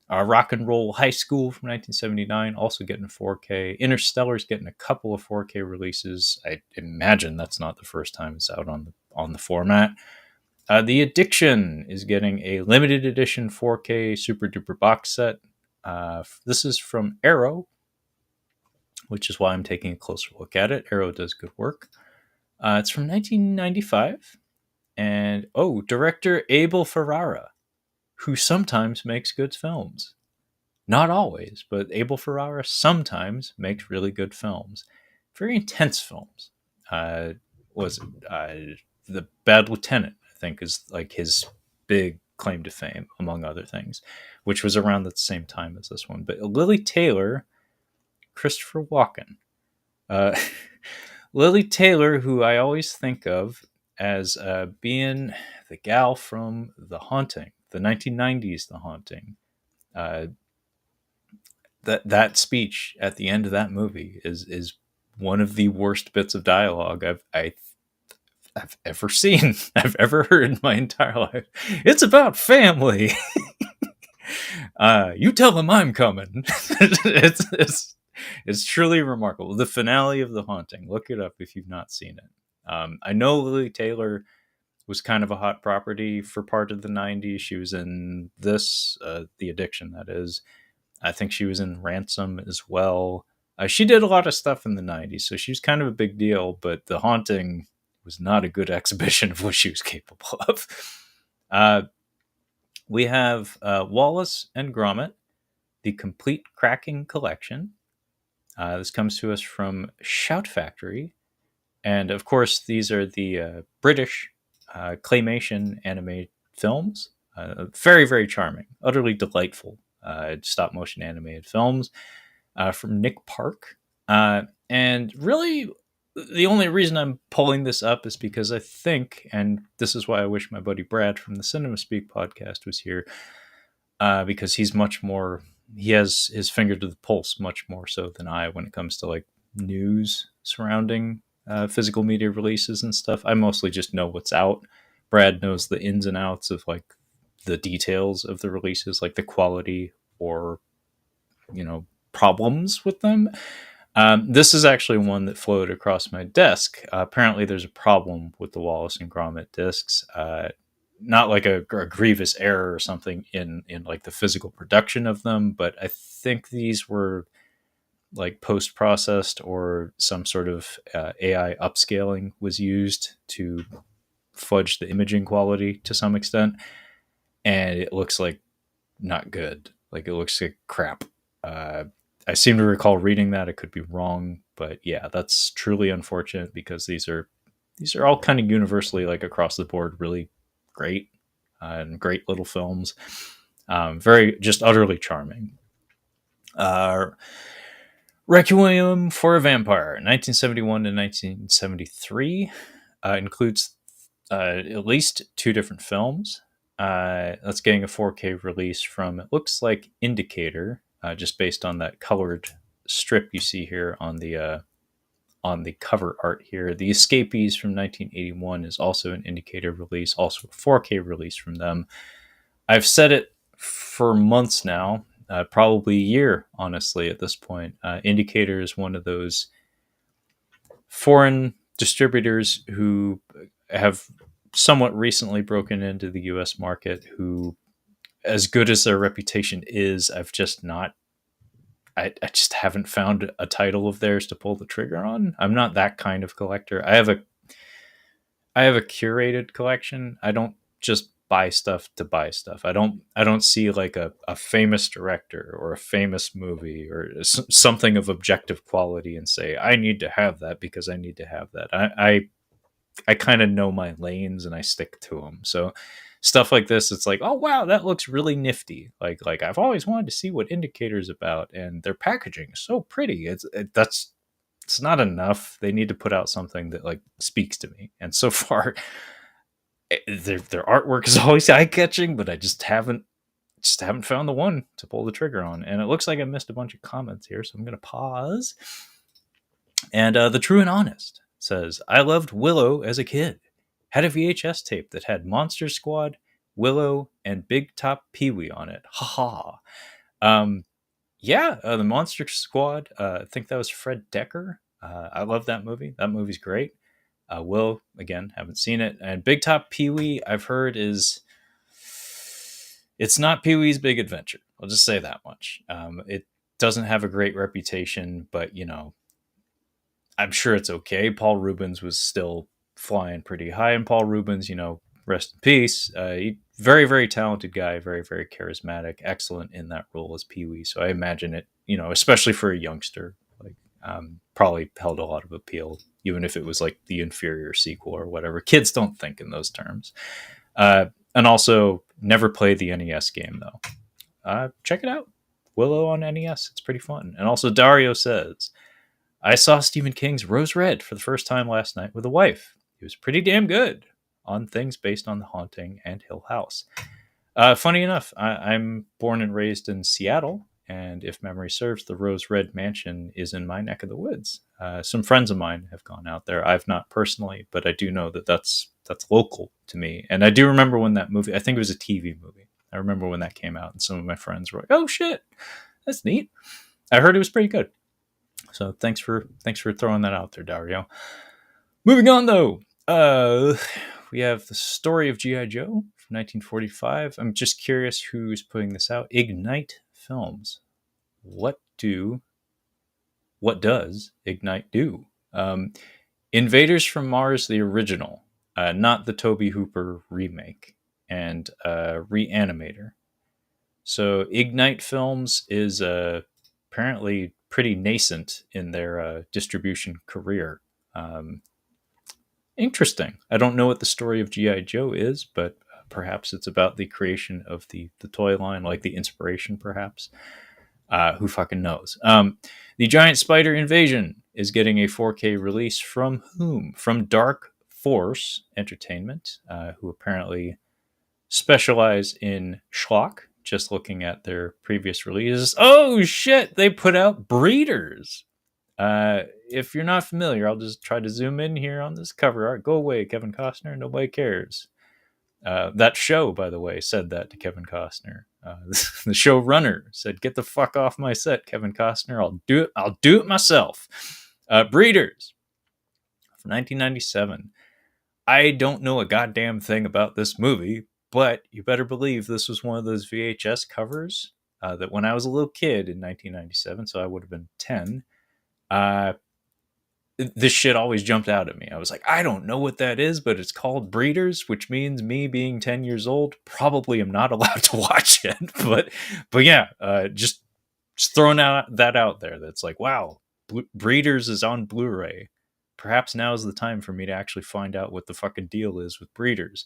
Rock and Roll High School from 1979, also getting a 4K. Interstellar's getting a couple of 4K releases. I imagine that's not the first time it's out on the format. The Addiction is getting a limited edition 4K super duper box set. This is from Arrow, which is why I'm taking a closer look at it. Arrow does good work. It's from 1995. And, director Abel Ferrara, who sometimes makes good films. Not always, but Abel Ferrara sometimes makes really good films. Very intense films. Was The Bad Lieutenant, I think, is like his big claim to fame, among other things, which was around at the same time as this one. But Lily Taylor, Christopher Walken. Uh, Lily Taylor, who I always think of as being the gal from The Haunting, the 1990s The Haunting. Uh, that speech at the end of that movie is one of the worst bits of dialogue I've ever seen, I've ever heard in my entire life. It's about family. You tell them I'm coming. It's truly remarkable. The finale of The Haunting. Look it up if you've not seen it. I know Lily Taylor was kind of a hot property for part of the 90s. She was in this, The Addiction, that is. I think she was in Ransom as well. She did a lot of stuff in the 90s, so she was kind of a big deal, but The Haunting was not a good exhibition of what she was capable of. We have Wallace and Gromit, The Complete Cracking Collection. This comes to us from Shout Factory. And of course, these are the British claymation anime films. Very, very charming, utterly delightful stop motion animated films from Nick Park. And really, the only reason I'm pulling this up is because I think, and this is why I wish my buddy Brad from the Cinema Speak podcast was here, because he's much more, he has his finger to the pulse much more so than I when it comes to like news surrounding physical media releases and stuff. I mostly just know what's out. Brad knows the ins and outs of like the details of the releases, like the quality or, you know, problems with them. This is actually one that floated across my desk. Apparently, there's a problem with the Wallace and Gromit discs. Not like a grievous error or something in like the physical production of them, but I think these were like post processed or some sort of AI upscaling was used to fudge the imaging quality to some extent, and it looks like not good. Like it looks like crap. I seem to recall reading that. I could be wrong, but yeah, that's truly unfortunate because these are all kind of universally like across the board really great and great little films. Very just utterly charming. Requiem for a Vampire, 1971 to 1973, includes at least two different films. That's getting a 4K release from, it looks like Indicator, just based on that colored strip you see here on the cover art here. The Escapees from 1981 is also an Indicator release, also a 4K release from them. I've said it for months now, probably a year, honestly, at this point. Indicator is one of those foreign distributors who have somewhat recently broken into the US market, who, as good as their reputation is, I just haven't found a title of theirs to pull the trigger on. I'm not that kind of collector. I have a curated collection. I don't just buy stuff to buy stuff. I don't see like a famous director or a famous movie or something of objective quality and say I need to have that because I need to have that. I kind of know my lanes and I stick to them. So stuff like this, it's like, oh wow, that looks really nifty. Like I've always wanted to see what Indicator's about, and their packaging is so pretty. It's not enough. They need to put out something that like speaks to me. And so far, their artwork is always eye catching, but I just haven't found the one to pull the trigger on. And it looks like I missed a bunch of comments here, so I'm gonna pause. And the True and Honest says, I loved Willow as a kid. Had a VHS tape that had Monster Squad, Willow, and Big Top Pee-wee on it. Ha ha. The Monster Squad, I think that was Fred Decker. I love that movie. That movie's great. Will, again, haven't seen it. And Big Top Pee-wee, I've heard it's not Pee-wee's Big Adventure. I'll just say that much. It doesn't have a great reputation, but, you know, I'm sure it's okay. Paul Rubens was still flying pretty high, and Paul Rubens, you know, rest in peace. He very, very talented guy, very, very charismatic, excellent in that role as Pee-wee. So I imagine it, especially for a youngster, like probably held a lot of appeal, even if it was like the inferior sequel or whatever. Kids don't think in those terms. And also, never played the NES game though. Check it out. Willow on NES. It's pretty fun. And also, Dario says, I saw Stephen King's Rose Red for the first time last night with a wife. It was pretty damn good on things based on The Haunting and Hill House. Funny enough, I'm born and raised in Seattle, and if memory serves, the Rose Red Mansion is in my neck of the woods. Some friends of mine have gone out there. I've not personally, but I do know that that's local to me. And I do remember when that movie, I think it was a TV movie. I remember when that came out, and some of my friends were like, "Oh shit, that's neat." I heard it was pretty good. So thanks for throwing that out there, Dario. Moving on though, we have the story of G.I. Joe from 1945. I'm just curious who's putting this out. Ignite Films. What does Ignite do? Invaders from Mars, the original, not the Tobe Hooper remake, and Reanimator. So Ignite Films is apparently pretty nascent in their distribution career. Interesting. I don't know what the story of G.I. Joe is, but perhaps it's about the creation of the toy line, like the inspiration, perhaps. Who fucking knows? The Giant Spider Invasion is getting a 4K release from whom? From Dark Force Entertainment, who apparently specialize in schlock. Just looking at their previous releases. Oh shit! They put out Breeders. If you're not familiar, I'll just try to zoom in here on this cover art. Go away, Kevin Costner. Nobody cares. That show, by the way, said that to Kevin Costner. The showrunner said, "Get the fuck off my set, Kevin Costner. I'll do it myself." Breeders from 1997. I don't know a goddamn thing about this movie, but you better believe this was one of those VHS covers that when I was a little kid in 1997, so I would have been 10, this shit always jumped out at me. I was like, I don't know what that is, but it's called Breeders, which means me being 10 years old probably am not allowed to watch it. But yeah, just throwing that out there. That's like, wow, Breeders is on Blu-ray. Perhaps now is the time for me to actually find out what the fucking deal is with Breeders.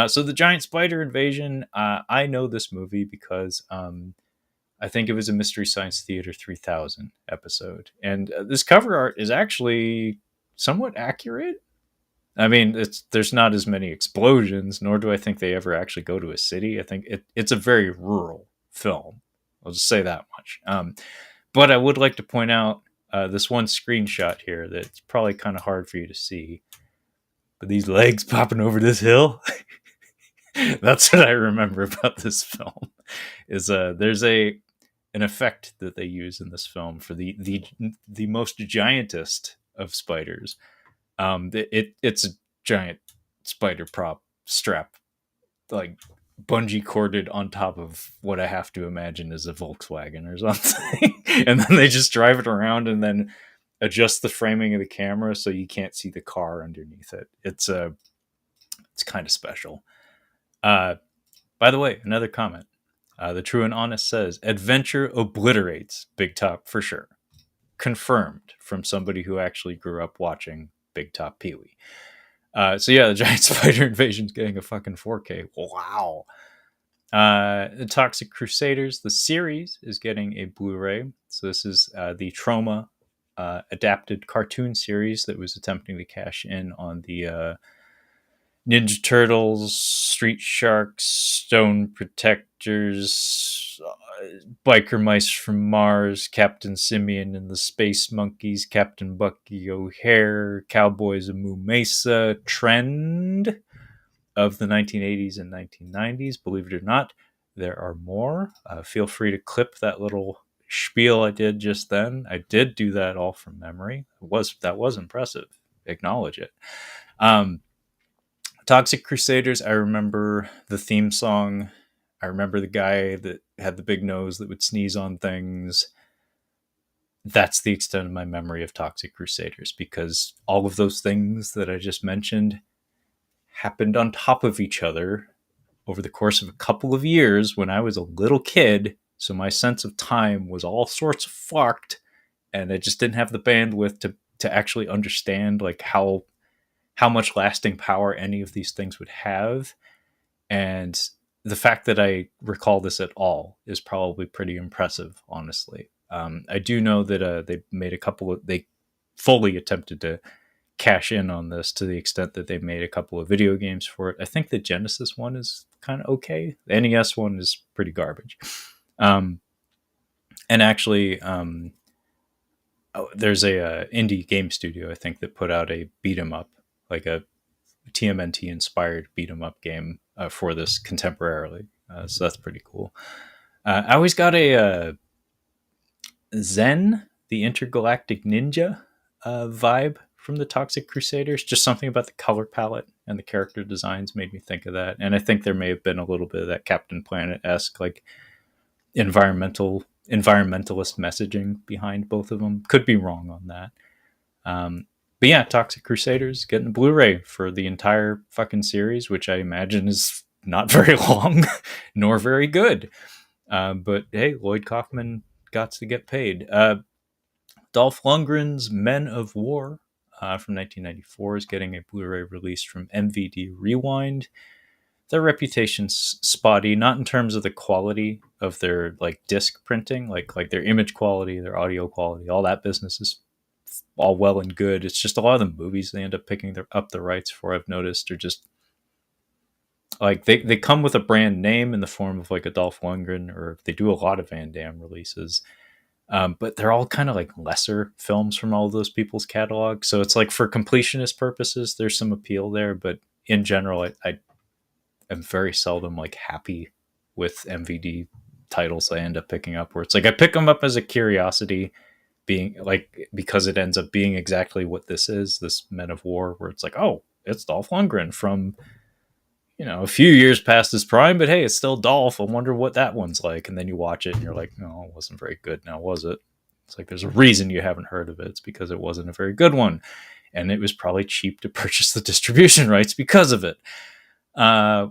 So the Giant Spider Invasion, I know this movie because I think it was a Mystery Science Theater 3000 episode. And this cover art is actually somewhat accurate. I mean, there's not as many explosions, nor do I think they ever actually go to a city. I think it's a very rural film. I'll just say that much. But I would like to point out this one screenshot here that's probably kind of hard for you to see. But these legs popping over this hill, that's what I remember about this film. Is there's an effect that they use in this film for the most giantest of spiders. It's a giant spider prop strap, like bungee corded on top of what I have to imagine is a Volkswagen or something, and then they just drive it around and then adjust the framing of the camera so you can't see the car underneath it. It's kind of special. By the way, another comment. The True and Honest says, adventure obliterates Big Top for sure. Confirmed from somebody who actually grew up watching Big Top Pee-wee. So yeah, the Giant Spider Invasion's getting a fucking 4K. Wow. The Toxic Crusaders, the series, is getting a Blu-ray. So this is the Trauma adapted cartoon series that was attempting to cash in on the Ninja Turtles, Street Sharks, Stone Protectors, Biker Mice from Mars, Captain Simeon and the Space Monkeys, Captain Bucky O'Hare, Cowboys of Moo Mesa trend of the 1980s and 1990s. Believe it or not, there are more. Feel free to clip that little spiel I did just then. I did do that all from memory. That was impressive. Acknowledge it. Toxic Crusaders, I remember the theme song. I remember the guy that had the big nose that would sneeze on things. That's the extent of my memory of Toxic Crusaders, because all of those things that I just mentioned happened on top of each other over the course of a couple of years when I was a little kid. So my sense of time was all sorts of fucked, and I just didn't have the bandwidth to actually understand like how much lasting power any of these things would have. And the fact that I recall this at all is probably pretty impressive, honestly. I do know that they fully attempted to cash in on this to the extent that they made a couple of video games for it. I think the Genesis one is kind of okay. The NES one is pretty garbage. Um, and actually, there's a indie game studio, I think, that put out a beat 'em up, like a TMNT inspired beat 'em up game for this contemporarily. So that's pretty cool. I always got a Zen, the Intergalactic Ninja vibe from the Toxic Crusaders. Just something about the color palette and the character designs made me think of that. And I think there may have been a little bit of that Captain Planet-esque, like environmentalist messaging behind both of them. Could be wrong on that. But yeah, Toxic Crusaders getting a Blu-ray for the entire fucking series, which I imagine is not very long nor very good. But hey, Lloyd Kaufman got to get paid. Dolph Lundgren's Men of War from 1994 is getting a Blu-ray release from MVD Rewind. Their reputation's spotty, not in terms of the quality of their like disc printing, like their image quality, their audio quality, all that business is all well and good. It's just a lot of the movies they end up picking up the rights for, I've noticed, are just like they come with a brand name in the form of like a Dolph Lundgren, or they do a lot of Van Damme releases. But they're all kind of like lesser films from all of those people's catalog. So it's like for completionist purposes, there's some appeal there. But in general, I am very seldom like happy with MVD titles I end up picking up, where it's like I pick them up as a curiosity, being like, because it ends up being exactly what this is, this Men of War, where it's like, oh, it's Dolph Lundgren from, a few years past his prime, but hey, it's still Dolph. I wonder what that one's like. And then you watch it and you're like, no, it wasn't very good. Now, was it? It's like, there's a reason you haven't heard of it. It's because it wasn't a very good one. And it was probably cheap to purchase the distribution rights because of it.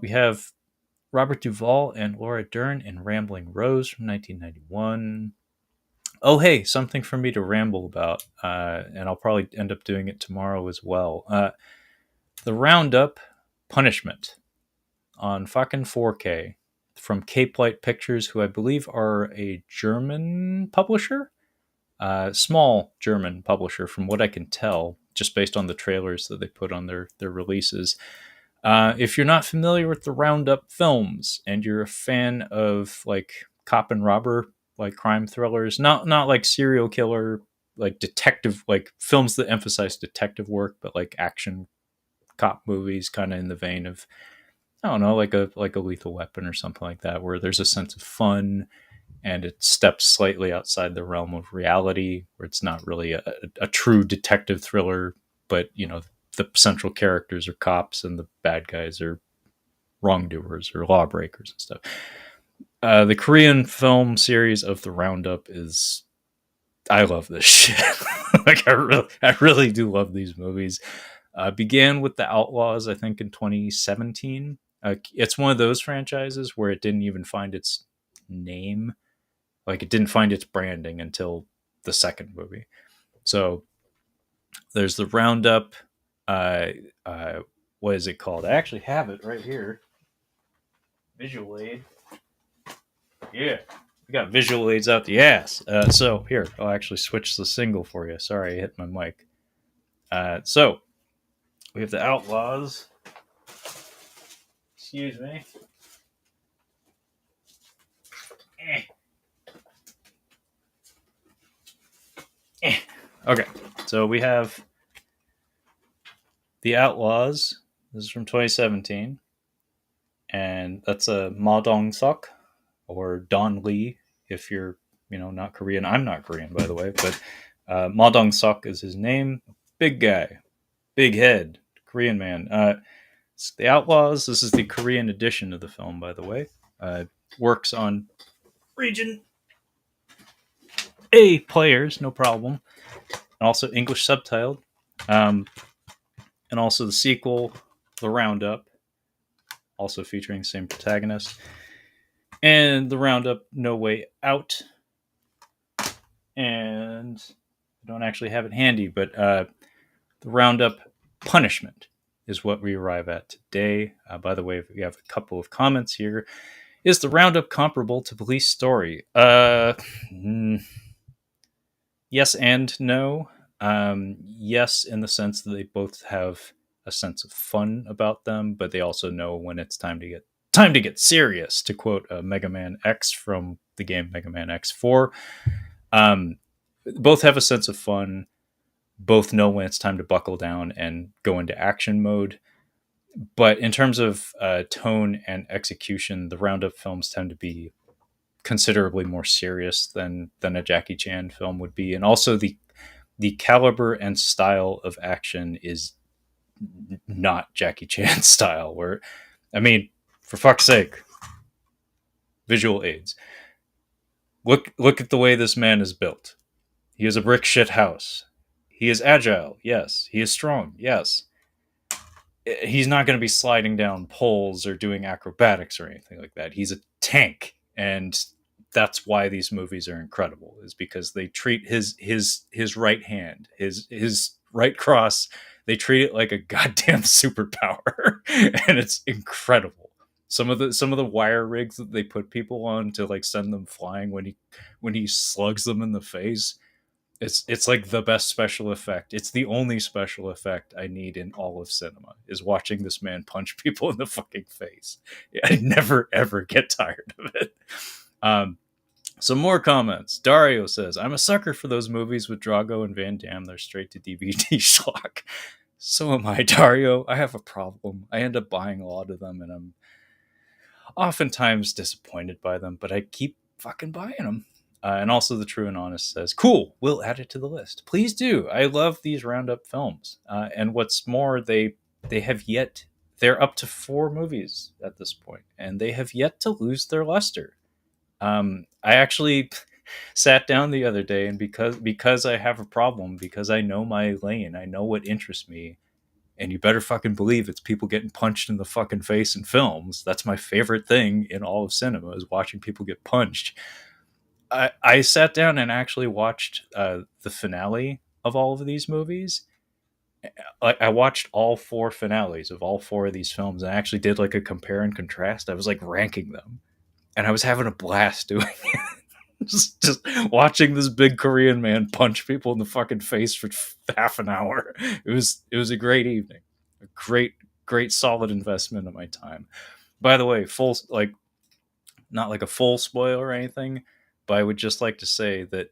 We have Robert Duvall and Laura Dern in Rambling Rose from 1991. Oh, hey, something for me to ramble about. And I'll probably end up doing it tomorrow as well. The Roundup Punishment on fucking 4K from Cape Light Pictures, who I believe are a German publisher. Small German publisher, from what I can tell, just based on the trailers that they put on their releases. If you're not familiar with the Roundup films and you're a fan of like cop and robber, like crime thrillers, not like serial killer, like detective, like films that emphasize detective work, but like action cop movies, kind of in the vein of, I don't know, like a Lethal Weapon or something like that, where there's a sense of fun and it steps slightly outside the realm of reality, where it's not really a true detective thriller, but the central characters are cops and the bad guys are wrongdoers or lawbreakers and stuff. The Korean film series of The Roundup is, I love this shit. Like I really do love these movies. Began with The Outlaws, I think, in 2017. It's one of those franchises where it didn't even find its name. Like, it didn't find its branding until the second movie. So there's The Roundup. What is it called? I actually have it right here. Visual aid. Yeah. We got visual aids out the ass. So here, I'll actually switch the single for you. Sorry, I hit my mic. So we have The Outlaws. Excuse me. Okay, so we have The Outlaws. This is from 2017. And that's a Ma Dong-seok, or Don Lee, if you're, not Korean. I'm not Korean, by the way, but Ma Dong-seok is his name. Big guy, big head, Korean man. The Outlaws, this is the Korean edition of the film, by the way. Works on Region A players, no problem. And also English subtitled. And also the sequel, The Roundup. also featuring the same protagonist. And the Roundup No Way Out. And I don't actually have it handy, but the Roundup Punishment is what we arrive at today. By the way, we have a couple of comments here. Is the Roundup comparable to Police Story? Yes and no. Yes, in the sense that they both have a sense of fun about them, but they also know when it's time to get serious. To quote Mega Man X from the game Mega Man X4, both have a sense of fun. Both know when it's time to buckle down and go into action mode. But in terms of tone and execution, the Roundup films tend to be considerably more serious than a Jackie Chan film would be, and also the caliber and style of action is not Jackie Chan style. Where, I mean, for fuck's sake, visual aids. Look at the way this man is built. He is a brick shit house. He is agile, yes. He is strong, yes. He's not going to be sliding down poles or doing acrobatics or anything like that. He's a tank, and that's why these movies are incredible. Is because they treat his right hand, his right cross, they treat it like a goddamn superpower, and it's incredible. Some of the wire rigs that they put people on to like send them flying when he slugs them in the face, it's like the best special effect. It's the only special effect I need in all of cinema is watching this man punch people in the fucking face. I never ever get tired of it. Some more comments. Dario says, I'm a sucker for those movies with Drago and Van Damme. They're straight to DVD schlock. So am I, Dario. I have a problem. I end up buying a lot of them, and I'm oftentimes disappointed by them, but I keep fucking buying them. And also the True and Honest says, cool, we'll add it to the list. Please do. I love these Roundup films. And what's more, they're up to 4 movies at this point, and they have yet to lose their luster. I actually sat down the other day, and because I have a problem, because I know my lane, I know what interests me, and you better fucking believe it's people getting punched in the fucking face in films. That's my favorite thing in all of cinema, is watching people get punched. I sat down and actually watched the finale of all of these movies. I watched all 4 finales of all 4 of these films, and I actually did like a compare and contrast. I was like ranking them, and I was having a blast doing it. just watching this big Korean man punch people in the fucking face for half an hour. It was a great evening, a great solid investment of my time. By the way, full like not like a full spoil or anything, but I would just like to say that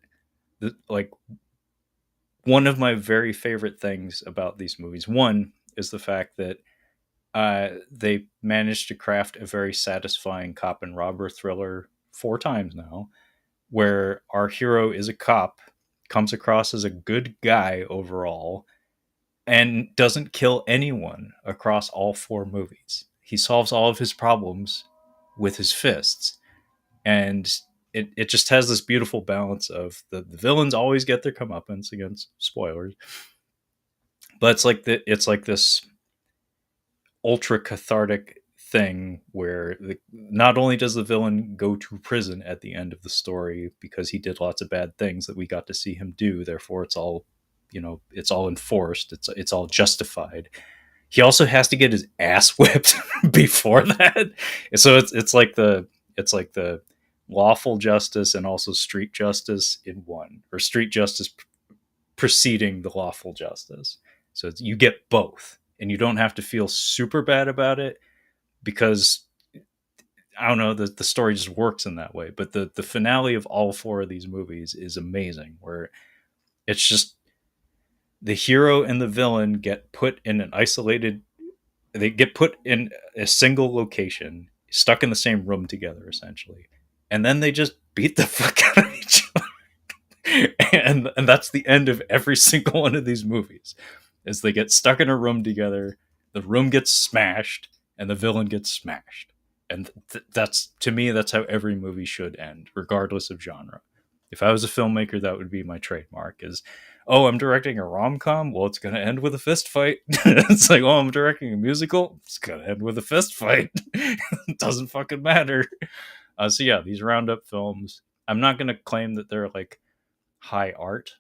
like one of my very favorite things about these movies, one is the fact that they managed to craft a very satisfying cop and robber thriller 4 times now, where our hero is a cop, comes across as a good guy overall, and doesn't kill anyone across all 4 movies. He solves all of his problems with his fists. And it just has this beautiful balance of the villains always get their comeuppance, against spoilers. But it's like this ultra cathartic thing where not only does the villain go to prison at the end of the story because he did lots of bad things that we got to see him do, therefore it's all, it's all enforced, it's all justified. He also has to get his ass whipped before that. So it's like the lawful justice and also street justice in one, or street justice preceding the lawful justice. So you get both, and you don't have to feel super bad about it, because I don't know, the story just works in that way. But the finale of all 4 of these movies is amazing, where it's just the hero and the villain get put in they get put in a single location, stuck in the same room together, essentially. And then they just beat the fuck out of each other. and that's the end of every single one of these movies, is they get stuck in a room together, the room gets smashed, and the villain gets smashed. And that's, to me, that's how every movie should end, regardless of genre. If I was a filmmaker, that would be my trademark, is Oh, I'm directing a rom-com? Well, it's going to end with a fist fight. It's like, oh, I'm directing a musical? It's going to end with a fist fight. It doesn't fucking matter. So yeah, these roundup films, I'm not going to claim that they're like high art.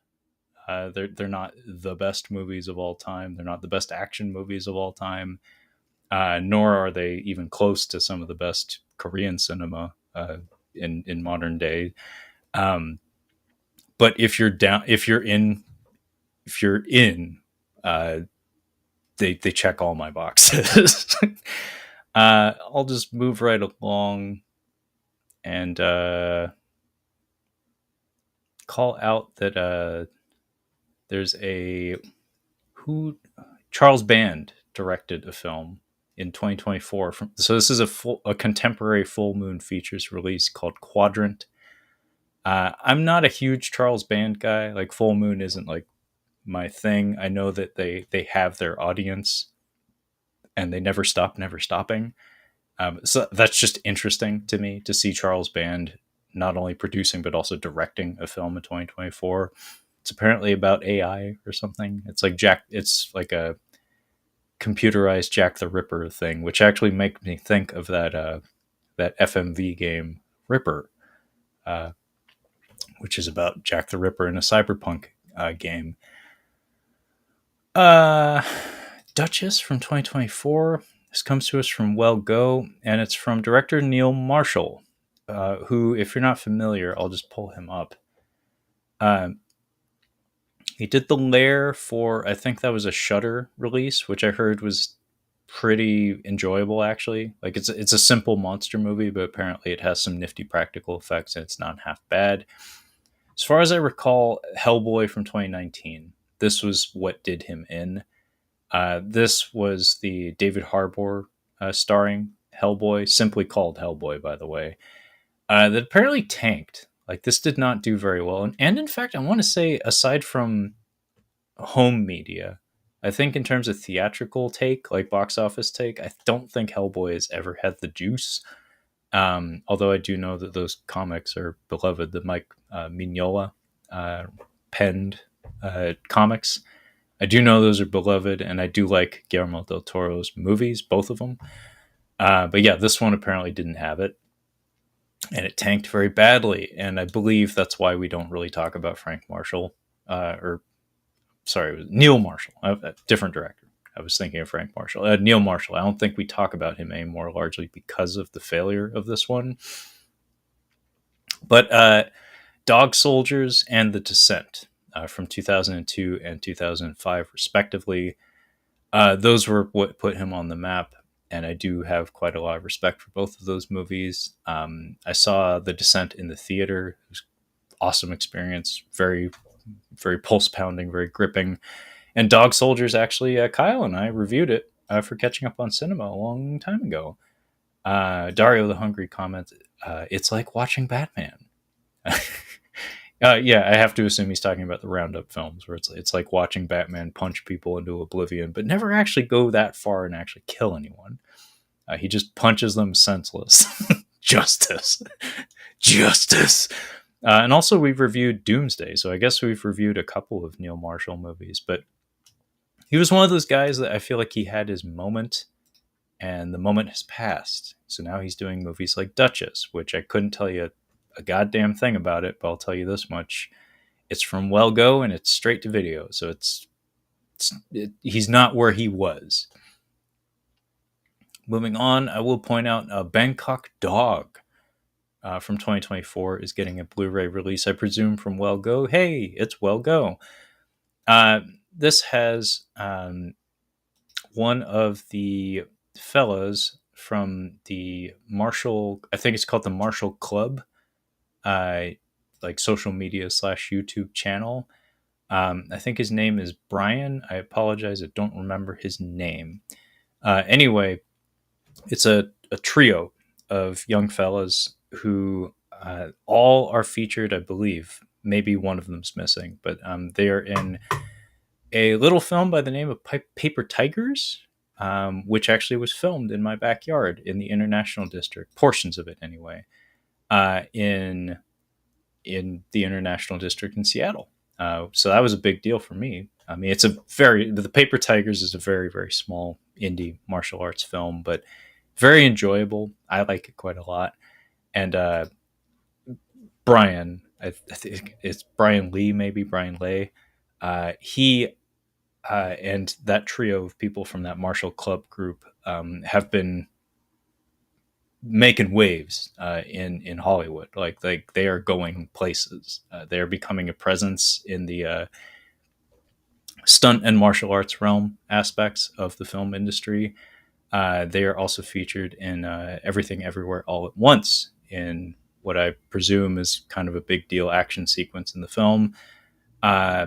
They're not the best movies of all time. They're not the best action movies of all time. Nor are they even close to some of the best Korean cinema in modern day. Um, but if you're in, uh, they check all my boxes. I'll just move right along and call out that there's a who Charles Band directed a film in 2024. So this is a contemporary full moon features release called Quadrant. I'm not a huge Charles Band guy. Like Full Moon isn't like my thing. I know that they have their audience and they never stop, never stopping. So that's just interesting to me to see Charles Band not only producing but also directing a film in 2024. It's apparently about AI or something. It's like It's like a computerized Jack the Ripper thing, which actually makes me think of that FMV game Ripper, uh, which is about Jack the Ripper in a cyberpunk game. Uh, Duchess from 2024. This comes to us from Well Go, and it's from director Neil Marshall, who, if you're not familiar, I'll just pull him up. He did The Lair for, I think that was a Shudder release, which I heard was pretty enjoyable actually. Like it's a simple monster movie, but apparently it has some nifty practical effects and it's not half bad. As far as I recall, Hellboy from 2019. This was what did him in. This was the David Harbour starring Hellboy, simply called Hellboy, by the way. That apparently tanked. Like this did not do very well, and in fact, I want to say, aside from home media, I think in terms of theatrical take, like box office take, I don't think Hellboy has ever had the juice. Although I do know that those comics are beloved. The Mike Mignola penned comics. I do know those are beloved, and I do like Guillermo del Toro's movies, both of them. But yeah, this one apparently didn't have it, and it tanked very badly. And I believe that's why we don't really talk about Frank Marshall, or sorry, it was Neil Marshall, a different director. I was thinking of Frank Marshall. Neil Marshall. I don't think we talk about him anymore, largely because of the failure of this one. But Dog Soldiers and The Descent from 2002 and 2005, respectively, those were what put him on the map. And I do have quite a lot of respect for both of those movies. I saw The Descent in the theater. It was an awesome experience. Very, very pulse pounding, very gripping. And Dog Soldiers, actually, Kyle and I reviewed it for Catching Up on Cinema a long time ago. Dario the Hungry commented, it's like watching Batman. Yeah, I have to assume he's talking about the Roundup films, where it's like watching Batman punch people into oblivion, but never actually go that far and actually kill anyone. He just punches them senseless. Justice. Justice. And also, we've reviewed Doomsday, so I guess we've reviewed a couple of Neil Marshall movies, but he was one of those guys that I feel like he had his moment, and the moment has passed. So now he's doing movies like Duchess, which I couldn't tell you a goddamn thing about it, but I'll tell you this much. It's from Well Go, and it's straight to video, so he's not where he was. Moving on, I will point out Bangkok Dog from 2024 is getting a Blu-ray release, I presume, from Well Go. Hey, it's Well Go. This has one of the fellas from the Marshall, I think it's called the Marshall Club, like social media / YouTube channel. I think his name is Brian. I apologize, I don't remember his name. Anyway, it's a trio of young fellas who all are featured, I believe. Maybe one of them's missing, but they are in a little film by the name of Paper Tigers, which actually was filmed in my backyard in the International District, portions of it anyway, in the International District in Seattle. So that was a big deal for me. I mean, the Paper Tigers is a very, very small indie martial arts film, but very enjoyable. I like it quite a lot. And Brian, I think it's Brian Lee, maybe Brian Lay. He and that trio of people from that martial club group have been making waves in Hollywood. Like they are going places. They are becoming a presence in the stunt and martial arts realm aspects of the film industry. They are also featured in Everything Everywhere All at Once, in what I presume is kind of a big deal action sequence in the film. Uh,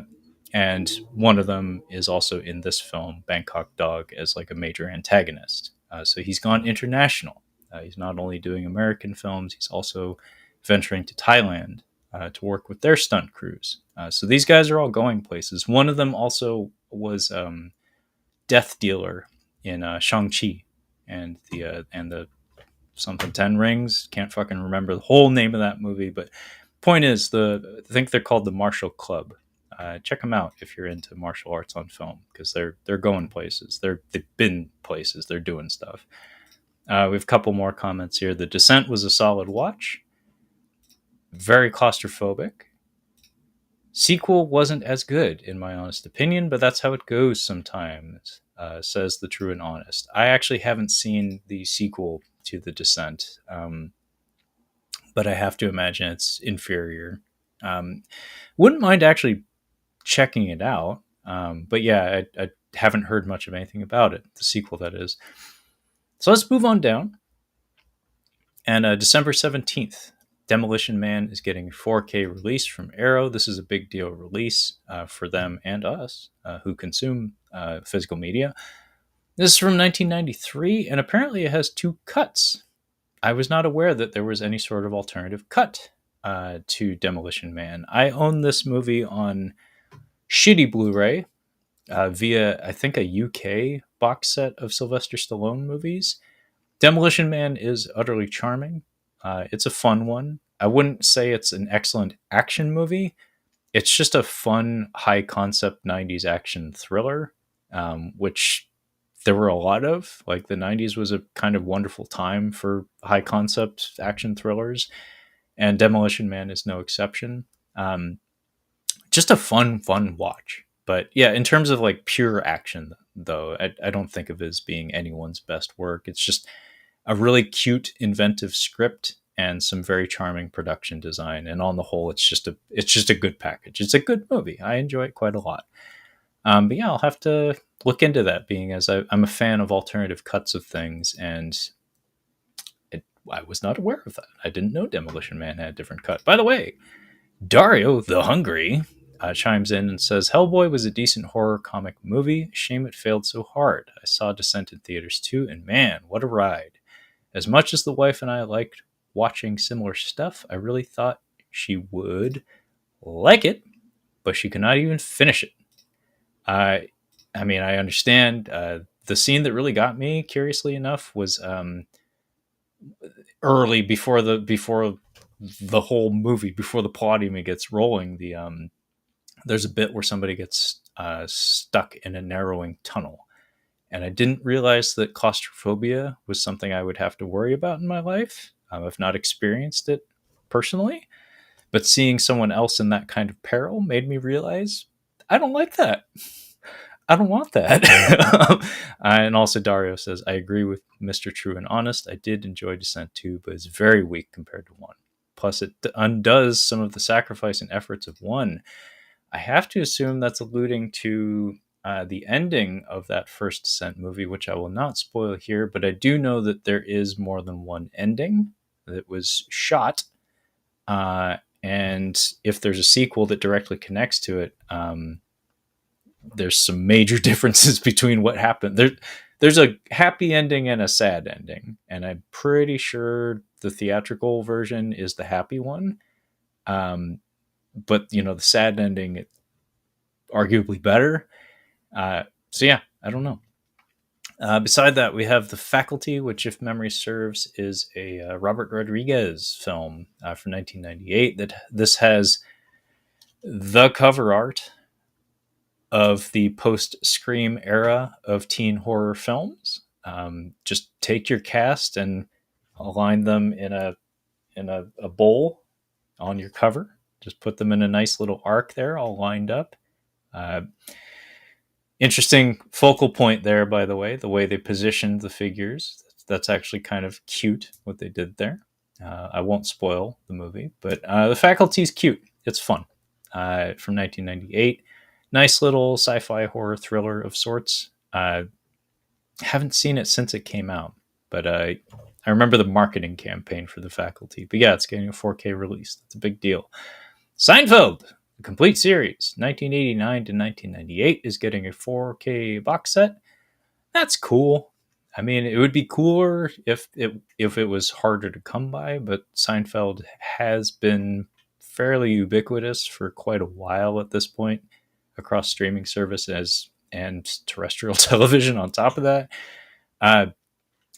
and one of them is also in this film, Bangkok Dog, as like a major antagonist. So he's gone international. He's not only doing American films, he's also venturing to Thailand to work with their stunt crews. So these guys are all going places. One of them also was Death Dealer in Shang-Chi and the something 10 rings. Can't fucking remember the whole name of that movie, but point is, I think they're called the Martial Club. Check them out if you're into martial arts on film, because they're going places. They've been places. They're doing stuff. We have a couple more comments here. The Descent was a solid watch. Very claustrophobic. Sequel wasn't as good, in my honest opinion, but that's how it goes sometimes, says the True and Honest. I actually haven't seen the sequel to The Descent, but I have to imagine it's inferior. Wouldn't mind actually checking it out, but yeah, I haven't heard much of anything about it, the sequel, that is. So let's move on down. And December 17th, Demolition Man is getting a 4K release from Arrow. This is a big deal release for them and us who consume physical media. This is from 1993, and apparently it has 2 cuts. I was not aware that there was any sort of alternative cut to Demolition Man. I own this movie on shitty Blu-ray via, I think, a UK box set of Sylvester Stallone movies. Demolition Man is utterly charming. It's a fun one. I wouldn't say it's an excellent action movie. It's just a fun, high concept 90s action thriller, which there were a lot of. Like, the 90s was a kind of wonderful time for high concept action thrillers, and Demolition Man is no exception. Just a fun watch. But yeah, in terms of like pure action, though, I don't think of it as being anyone's best work. It's just a really cute, inventive script and some very charming production design. And on the whole, it's just a good package. It's a good movie. I enjoy it quite a lot. But yeah, I'll have to look into that, being as I'm a fan of alternative cuts of things, and I was not aware of that. I didn't know Demolition Man had a different cut. By the way, Dario the Hungry chimes in and says, Hellboy was a decent horror comic movie. Shame it failed so hard. I saw Descent in theaters too, and man, what a ride. As much as the wife and I liked watching similar stuff, I really thought she would like it, but she could not even finish it. I mean, I understand. The scene that really got me, curiously enough, was early before the whole movie, before the plot even gets rolling. There's a bit where somebody gets stuck in a narrowing tunnel, and I didn't realize that claustrophobia was something I would have to worry about in my life. I've not experienced it personally, but seeing someone else in that kind of peril made me realize I don't like that. I don't want that. And also Dario says, I agree with Mr. True and Honest. I did enjoy Descent 2, but it's very weak compared to 1. Plus, it undoes some of the sacrifice and efforts of 1. I have to assume that's alluding to the ending of that first Descent movie, which I will not spoil here, but I do know that there is more than one ending that was shot. And if there's a sequel that directly connects to it, there's some major differences between what happened. There's a happy ending and a sad ending, and I'm pretty sure the theatrical version is the happy one. But the sad ending, arguably better. So yeah, I don't know. Beside that, we have The Faculty, which, if memory serves, is a Robert Rodriguez film from 1998. This has the cover art of the post-Scream era of teen horror films. Just take your cast and align them in a bowl on your cover. Just put them in a nice little arc there, all lined up. Uh, Interesting focal point there, by the way they positioned the figures. That's actually kind of cute what they did there. I won't spoil the movie, but The Faculty's cute. It's fun. From 1998. Nice little sci-fi horror thriller of sorts. Haven't seen it since it came out, but I remember the marketing campaign for The Faculty. But yeah, it's getting a 4K release. That's a big deal. Seinfeld, the complete series, 1989 to 1998, is getting a 4K box set. That's cool. I mean, it would be cooler if it was harder to come by, but Seinfeld has been fairly ubiquitous for quite a while at this point across streaming services and terrestrial television on top of that.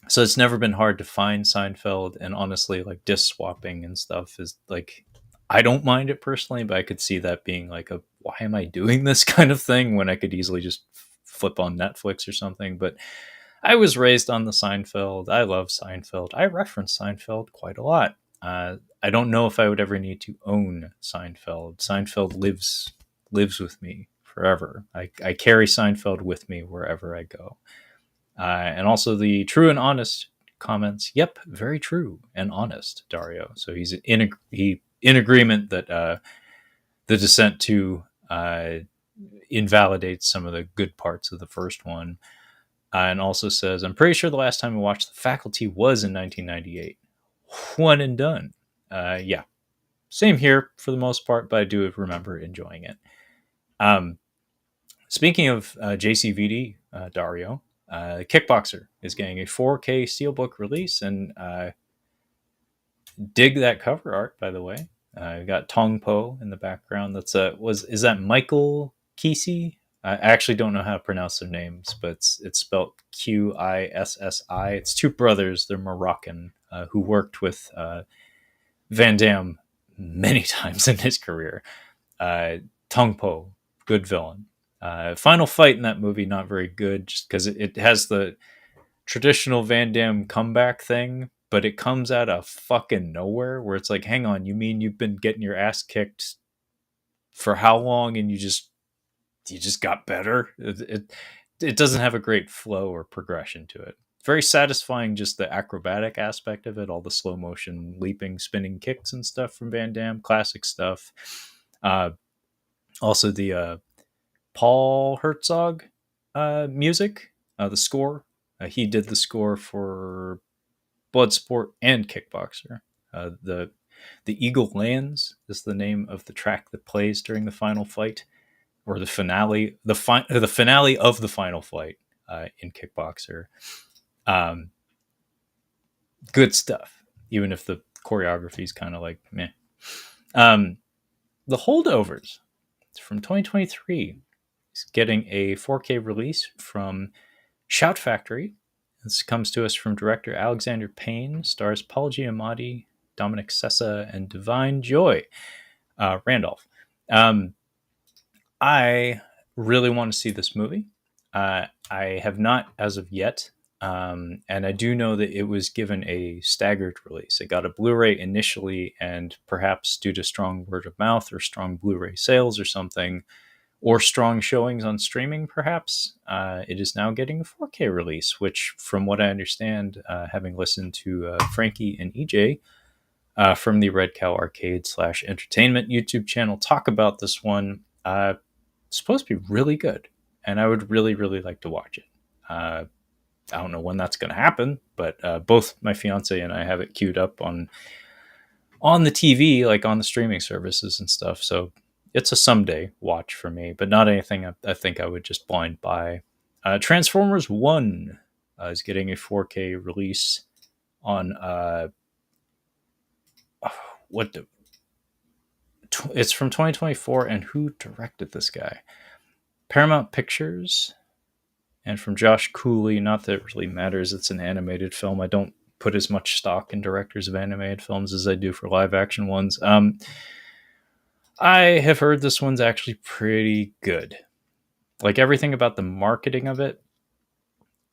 So it's never been hard to find Seinfeld, and honestly, like disc swapping and stuff is like, I don't mind it personally, but I could see that being like a why am I doing this kind of thing when I could easily just flip on Netflix or something. But I was raised on the Seinfeld. I love Seinfeld. I reference Seinfeld quite a lot. I don't know if I would ever need to own Seinfeld. Seinfeld lives with me forever. I carry Seinfeld with me wherever I go. And also the true and honest comments. Yep, very true and honest, Dario. So he's in agreement that the Descent 2 invalidates some of the good parts of the first one. And also says, I'm pretty sure the last time we watched The Faculty was in 1998. One and done. Yeah. Same here for the most part, but I do remember enjoying it. Speaking of JCVD, Dario, Kickboxer is getting a 4K Steelbook release, and dig that cover art, by the way. We got Tong Po in the background. Is that Michael Kesey? I actually don't know how to pronounce their names, but it's spelled Qissi. It's two brothers. They're Moroccan who worked with Van Damme many times in his career. Tong Po, good villain. Final fight in that movie, not very good, just because it has the traditional Van Damme comeback thing, but it comes out of fucking nowhere, where it's like, hang on, you mean you've been getting your ass kicked for how long and you just got better? It doesn't have a great flow or progression to it. Very satisfying, just the acrobatic aspect of it, all the slow motion leaping, spinning kicks and stuff from Van Damme, classic stuff. Also the Paul Herzog music, the score. He did the score for Bloodsport and Kickboxer. The Eagle Lands is the name of the track that plays during the final fight, or the finale, the finale of the final fight in Kickboxer. Good stuff, even if the choreography is kind of like meh. The Holdovers, it's from 2023. It's getting a 4K release from Shout Factory. This comes to us from director Alexander Payne, stars Paul Giamatti, Dominic Sessa, and Divine Joy. Randolph. I really want to see this movie. I have not as of yet, and I do know that it was given a staggered release. It got a Blu-ray initially, and perhaps due to strong word of mouth or strong Blu-ray sales or something, or strong showings on streaming, perhaps, it is now getting a 4K release, which, from what I understand, having listened to Frankie and EJ from the Red Cow Arcade / Entertainment YouTube channel talk about this one, it's supposed to be really good, and I would really, really like to watch it. I don't know when that's going to happen, but both my fiance and I have it queued up on the TV, like on the streaming services and stuff, so it's a someday watch for me, but not anything I think I would just blind buy. Transformers 1 is getting a 4K release on it's from 2024, and who directed this guy? Paramount Pictures, and from Josh Cooley. Not that it really matters, it's an animated film. I don't put as much stock in directors of animated films as I do for live action ones. I have heard this one's actually pretty good. Like everything about the marketing of it,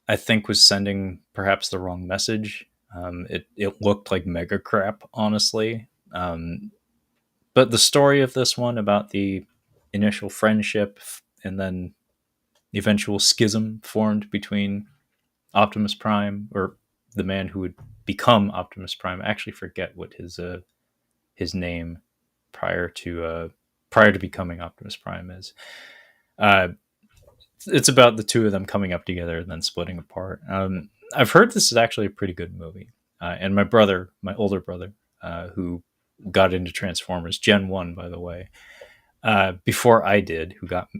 I think was sending perhaps the wrong message. It looked like mega crap, honestly. But the story of this one about the initial friendship and then eventual schism formed between Optimus Prime, or the man who would become Optimus Prime. I actually forget what his name prior to becoming Optimus Prime is. Uh, it's about the two of them coming up together and then splitting apart. I've heard this is actually a pretty good movie. And my older brother, who got into Transformers Gen 1, by the way, before I did,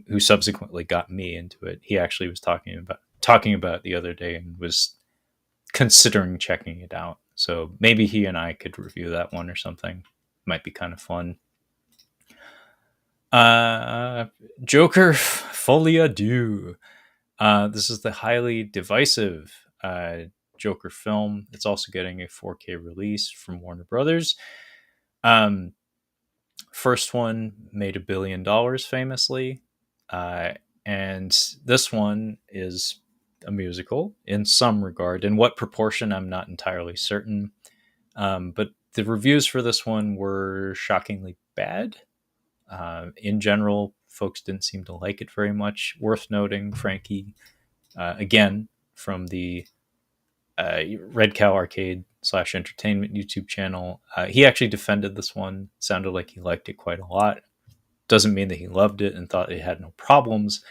who subsequently got me into it, he actually was talking about it the other day and was considering checking it out. So maybe he and I could review that one or something. Might be kind of fun. Uh, Joker Folie Deux. This is the highly divisive Joker film. It's also getting a 4K release from Warner Brothers. Um, First one made $1 billion famously, uh, and this one is a musical in some regard. In what proportion, I'm not entirely certain. But the reviews for this one were shockingly bad. In general, folks didn't seem to like it very much. Worth noting, Frankie, again, from the Red Cow Arcade / Entertainment YouTube channel, he actually defended this one. Sounded like he liked it quite a lot. Doesn't mean that he loved it and thought it had no problems,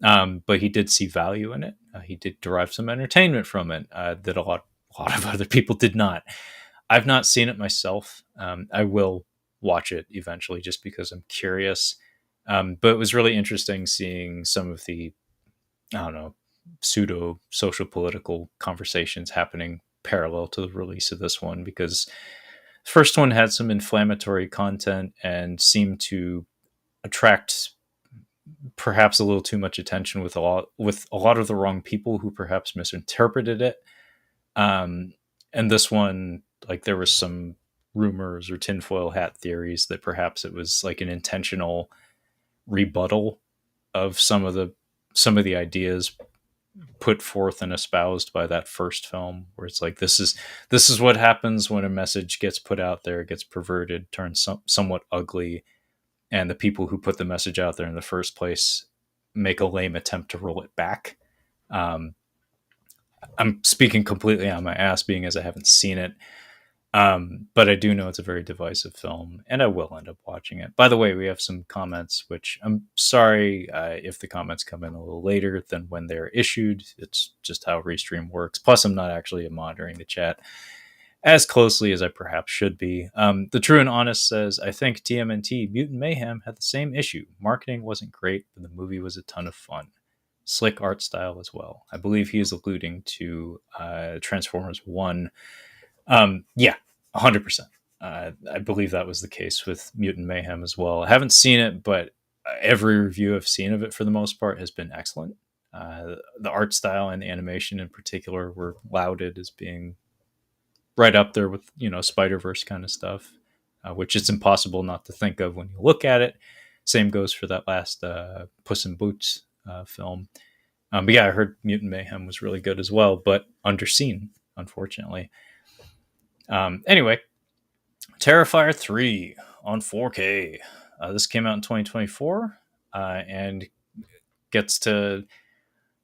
but he did see value in it. He did derive some entertainment from it that a lot of other people did not. I've not seen it myself. I will watch it eventually just because I'm curious. But it was really interesting seeing some of the, I don't know, pseudo social political conversations happening parallel to the release of this one, because the first one had some inflammatory content and seemed to attract perhaps a little too much attention with a lot of the wrong people who perhaps misinterpreted it. Um, and this one, like, there was some rumors or tinfoil hat theories that perhaps it was like an intentional rebuttal of some of the ideas put forth and espoused by that first film, where it's like, this is what happens when a message gets put out there, gets perverted, turns somewhat ugly, and the people who put the message out there in the first place make a lame attempt to roll it back. Um, I'm speaking completely on my ass, being as I haven't seen it. But I do know it's a very divisive film, and I will end up watching it. By the way, we have some comments, which I'm sorry if the comments come in a little later than when they're issued. It's just how Restream works. Plus, I'm not actually monitoring the chat as closely as I perhaps should be. The True and Honest says, I think TMNT Mutant Mayhem had the same issue. Marketing wasn't great, but the movie was a ton of fun. Slick art style as well. I believe he is alluding to Transformers 1. Yeah, 100%. I believe that was the case with Mutant Mayhem as well. I haven't seen it, but every review I've seen of it for the most part has been excellent. The art style and the animation in particular were lauded as being right up there with, Spider-Verse kind of stuff, which it's impossible not to think of when you look at it. Same goes for that last Puss in Boots film. But yeah, I heard Mutant Mayhem was really good as well, but underseen, unfortunately. Anyway, Terrifier 3 on 4K. This came out in 2024 and gets to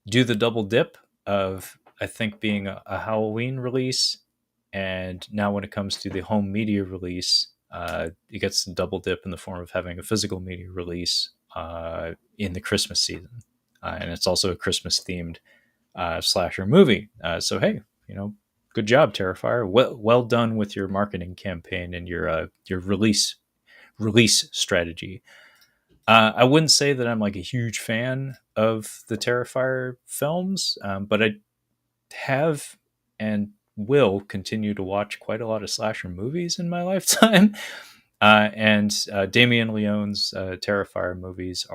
do the double dip of, I think, being a Halloween release. And now when it comes to the home media release, it gets the double dip in the form of having a physical media release in the Christmas season. And it's also a Christmas themed slasher movie. So, hey, good job, Terrifier. Well done with your marketing campaign and your release strategy. I wouldn't say that I'm like a huge fan of the Terrifier films, but I have and will continue to watch quite a lot of slasher movies in my lifetime. And Damien Leone's Terrifier movies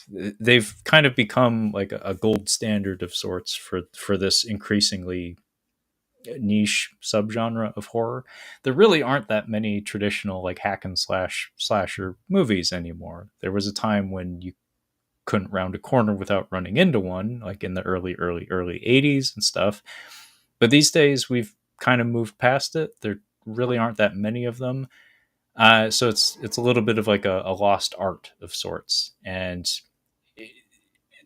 they've kind of become like a gold standard of sorts for this increasingly niche subgenre of horror. There really aren't that many traditional like hack and slasher movies anymore. There was a time when you couldn't round a corner without running into one, like in the early 80s and stuff. But these days we've kind of moved past it. There really aren't that many of them. So it's a little bit of like a lost art of sorts, and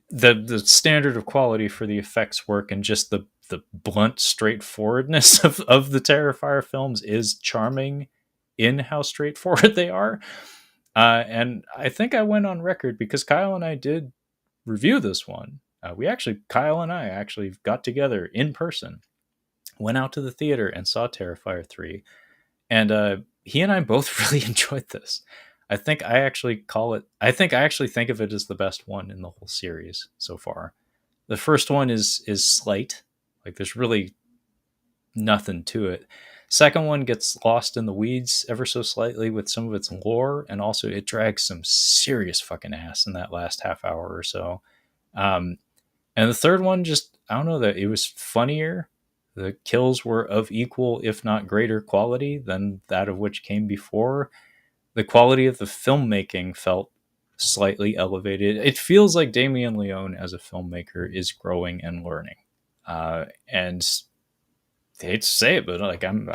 the standard of quality for the effects work and just the blunt straightforwardness of the Terrifier films is charming in how straightforward they are. And I think I went on record because Kyle and I did review this one. Kyle and I actually got together in person, went out to the theater and saw Terrifier 3. And he and I both really enjoyed this. I think I actually think of it as the best one in the whole series so far. The first one is slight, like there's really nothing to it. Second one gets lost in the weeds ever so slightly with some of its lore, and also it drags some serious fucking ass in that last half hour or so. Um, and the third one, just I don't know, that it was funnier. The kills were of equal, if not greater, quality than that of which came before. The quality of the filmmaking felt slightly elevated. It feels like Damien Leone as a filmmaker is growing and learning. And I hate to say it, but like I'm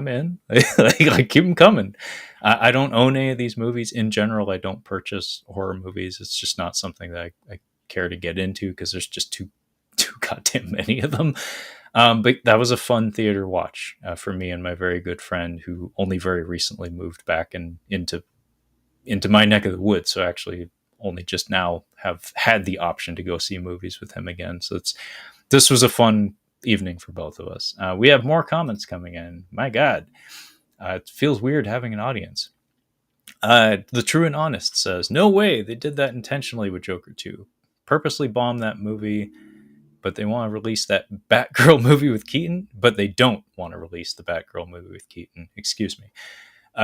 in. like keep them coming. I don't own any of these movies in general. I don't purchase horror movies. It's just not something that I care to get into because there's just too goddamn many of them. But that was a fun theater watch for me and my very good friend who only very recently moved back into my neck of the woods. So actually only just now have had the option to go see movies with him again. So this was a fun evening for both of us. We have more comments coming in. My God, it feels weird having an audience. The True and Honest says, no way, they did that intentionally with Joker 2. Purposely bombed that movie, but they want to release that Batgirl movie with Keaton, but they don't want to release the Batgirl movie with Keaton. Excuse me.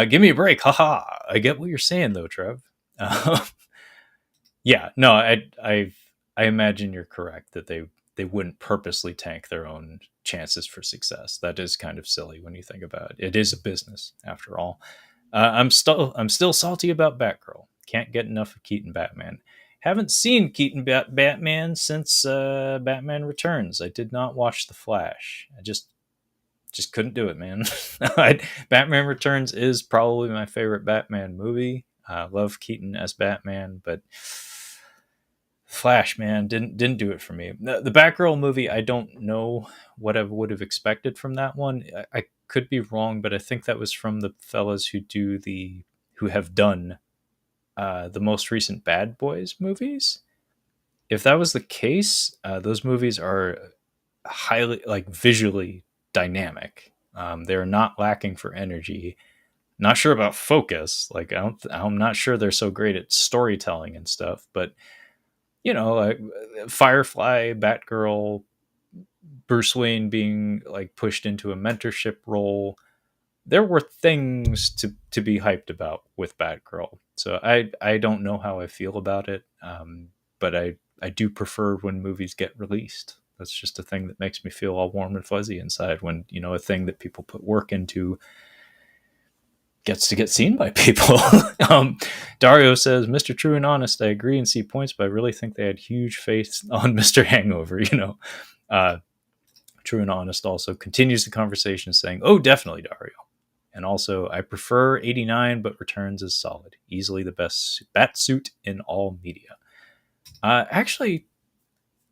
Give me a break. Haha. I get what you're saying, though, Trev. Yeah, no, I imagine you're correct that they wouldn't purposely tank their own chances for success. That is kind of silly when you think about it. It is a business, after all. I'm still salty about Batgirl. Can't get enough of Keaton Batman. Haven't seen Keaton Batman since Batman Returns. I did not watch The Flash. I just couldn't do it, man. Batman Returns is probably my favorite Batman movie. I love Keaton as Batman, but Flash, man, didn't do it for me. The Batgirl movie, I don't know what I would have expected from that one. I could be wrong, but I think that was from the fellas who have done the most recent Bad Boys movies. If that was the case, those movies are highly like visually dynamic. They're not lacking for energy. Not sure about focus. Like I'm not sure they're so great at storytelling and stuff. But like Firefly, Batgirl, Bruce Wayne being like pushed into a mentorship role. There were things to be hyped about with Batgirl. So I don't know how I feel about it, but I do prefer when movies get released. That's just a thing that makes me feel all warm and fuzzy inside when a thing that people put work into gets to get seen by people. Dario says, Mr. True and Honest, I agree and see points, but I really think they had huge faith on Mr. Hangover. True and Honest also continues the conversation saying, oh, definitely, Dario. And also, I prefer 89, but Returns is solid. Easily the best bat suit in all media. Actually,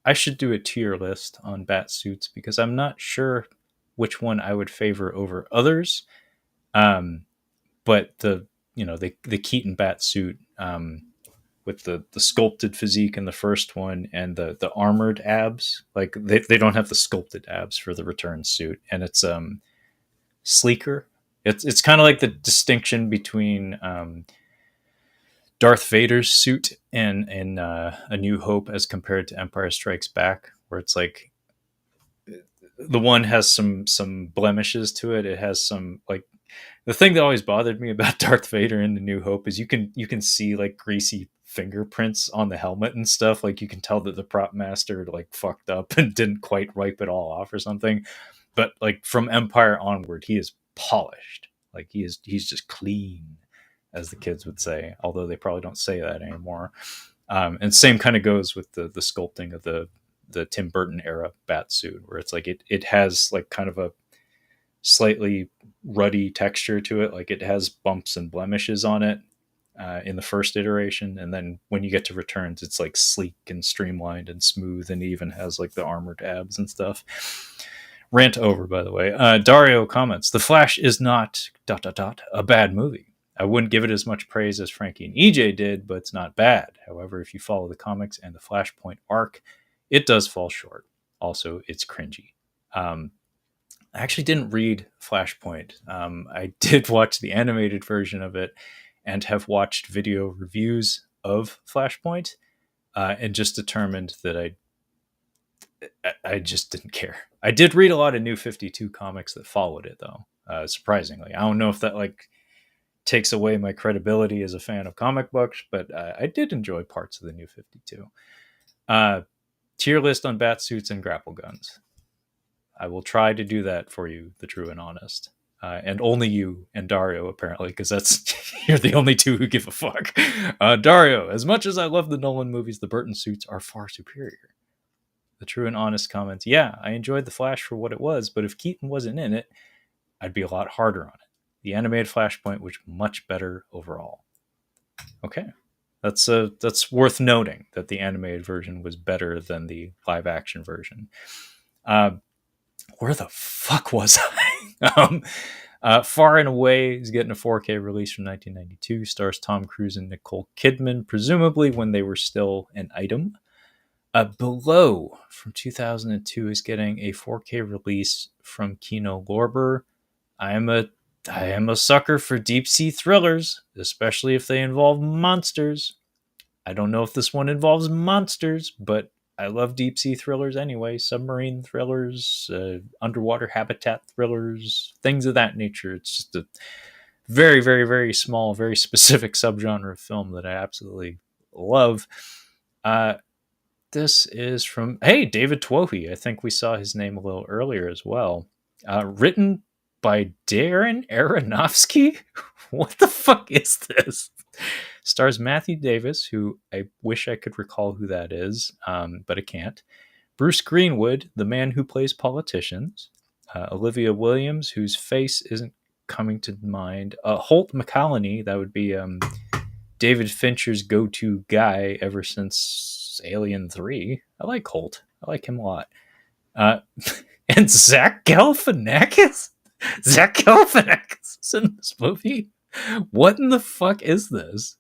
I should do a tier list on bat suits because I'm not sure which one I would favor over others. But the Keaton bat suit with the sculpted physique in the first one and the armored abs, like they don't have the sculpted abs for the Return suit, and it's sleeker. It's kind of like the distinction between Darth Vader's suit and A New Hope as compared to Empire Strikes Back, where it's like the one has some blemishes to it. It has some like the thing that always bothered me about Darth Vader in The New Hope is you can see like greasy fingerprints on the helmet and stuff. Like you can tell that the prop master like fucked up and didn't quite wipe it all off or something. but like from Empire onward, he is polished. Like he's just clean, as the kids would say. Although they probably don't say that anymore. And same kind of goes with the sculpting of the Tim Burton era bat suit, where it's like it has like kind of a slightly ruddy texture to it. Like it has bumps and blemishes on it in the first iteration, and then when you get to Returns, it's like sleek and streamlined and smooth, and even has like the armored abs and stuff. Rant over, by the way. Dario comments, The Flash is not ... a bad movie. I wouldn't give it as much praise as Frankie and EJ did, but it's not bad. However, if you follow the comics and the Flashpoint arc, it does fall short. Also, it's cringy. I actually didn't read Flashpoint. I did watch the animated version of it and have watched video reviews of Flashpoint, and just determined that I just didn't care. I did read a lot of New 52 comics that followed it, though, surprisingly. I don't know if that like takes away my credibility as a fan of comic books, but I did enjoy parts of the New 52. Tier list on bat suits and grapple guns. I will try to do that for you, the true and honest. And only you and Dario, apparently, because that's you're the only two who give a fuck. Dario, as much as I love the Nolan movies, the Burton suits are far superior. The true and honest comments, yeah, I enjoyed The Flash for what it was, but if Keaton wasn't in it, I'd be a lot harder on it. The animated Flashpoint was much better overall. Okay. That's worth noting, that the animated version was better than the live action version. Where the fuck was I? Far and Away is getting a 4K release from 1992. Stars Tom Cruise and Nicole Kidman, presumably when they were still an item. Below from 2002 is getting a 4K release from Kino Lorber. I am a sucker for deep sea thrillers, especially if they involve monsters. I don't know if this one involves monsters, but I love deep sea thrillers anyway. Submarine thrillers, underwater habitat thrillers, things of that nature. It's just a very, very, very small, very specific subgenre of film that I absolutely love. This is from, hey, David Twohy. I think we saw his name a little earlier as well. Written by Darren Aronofsky? What the fuck is this? Stars Matthew Davis, who I wish I could recall who that is, but I can't. Bruce Greenwood, the man who plays politicians. Olivia Williams, whose face isn't coming to mind. Holt McCallany, that would be David Fincher's go-to guy ever since Alien 3. I like Holt. I like him a lot. And Zach Galifianakis? Zach Galifianakis is in this movie? What in the fuck is this?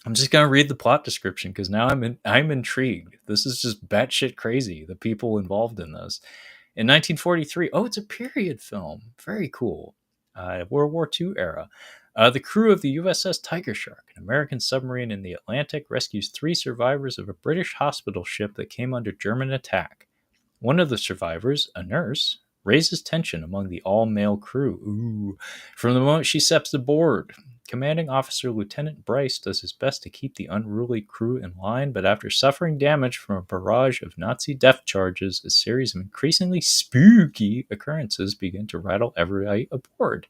I'm just gonna read the plot description because now I'm intrigued. This is just batshit crazy. The people involved in this. In 1943, it's a period film. Very cool. World War II era. The crew of the USS Tiger Shark, an American submarine in the Atlantic, rescues 3 survivors of a British hospital ship that came under German attack. One of the survivors, a nurse, raises tension among the all-male crew. Ooh. From the moment she steps aboard, Commanding Officer Lieutenant Bryce does his best to keep the unruly crew in line, but after suffering damage from a barrage of Nazi death charges, a series of increasingly spooky occurrences begin to rattle everybody aboard.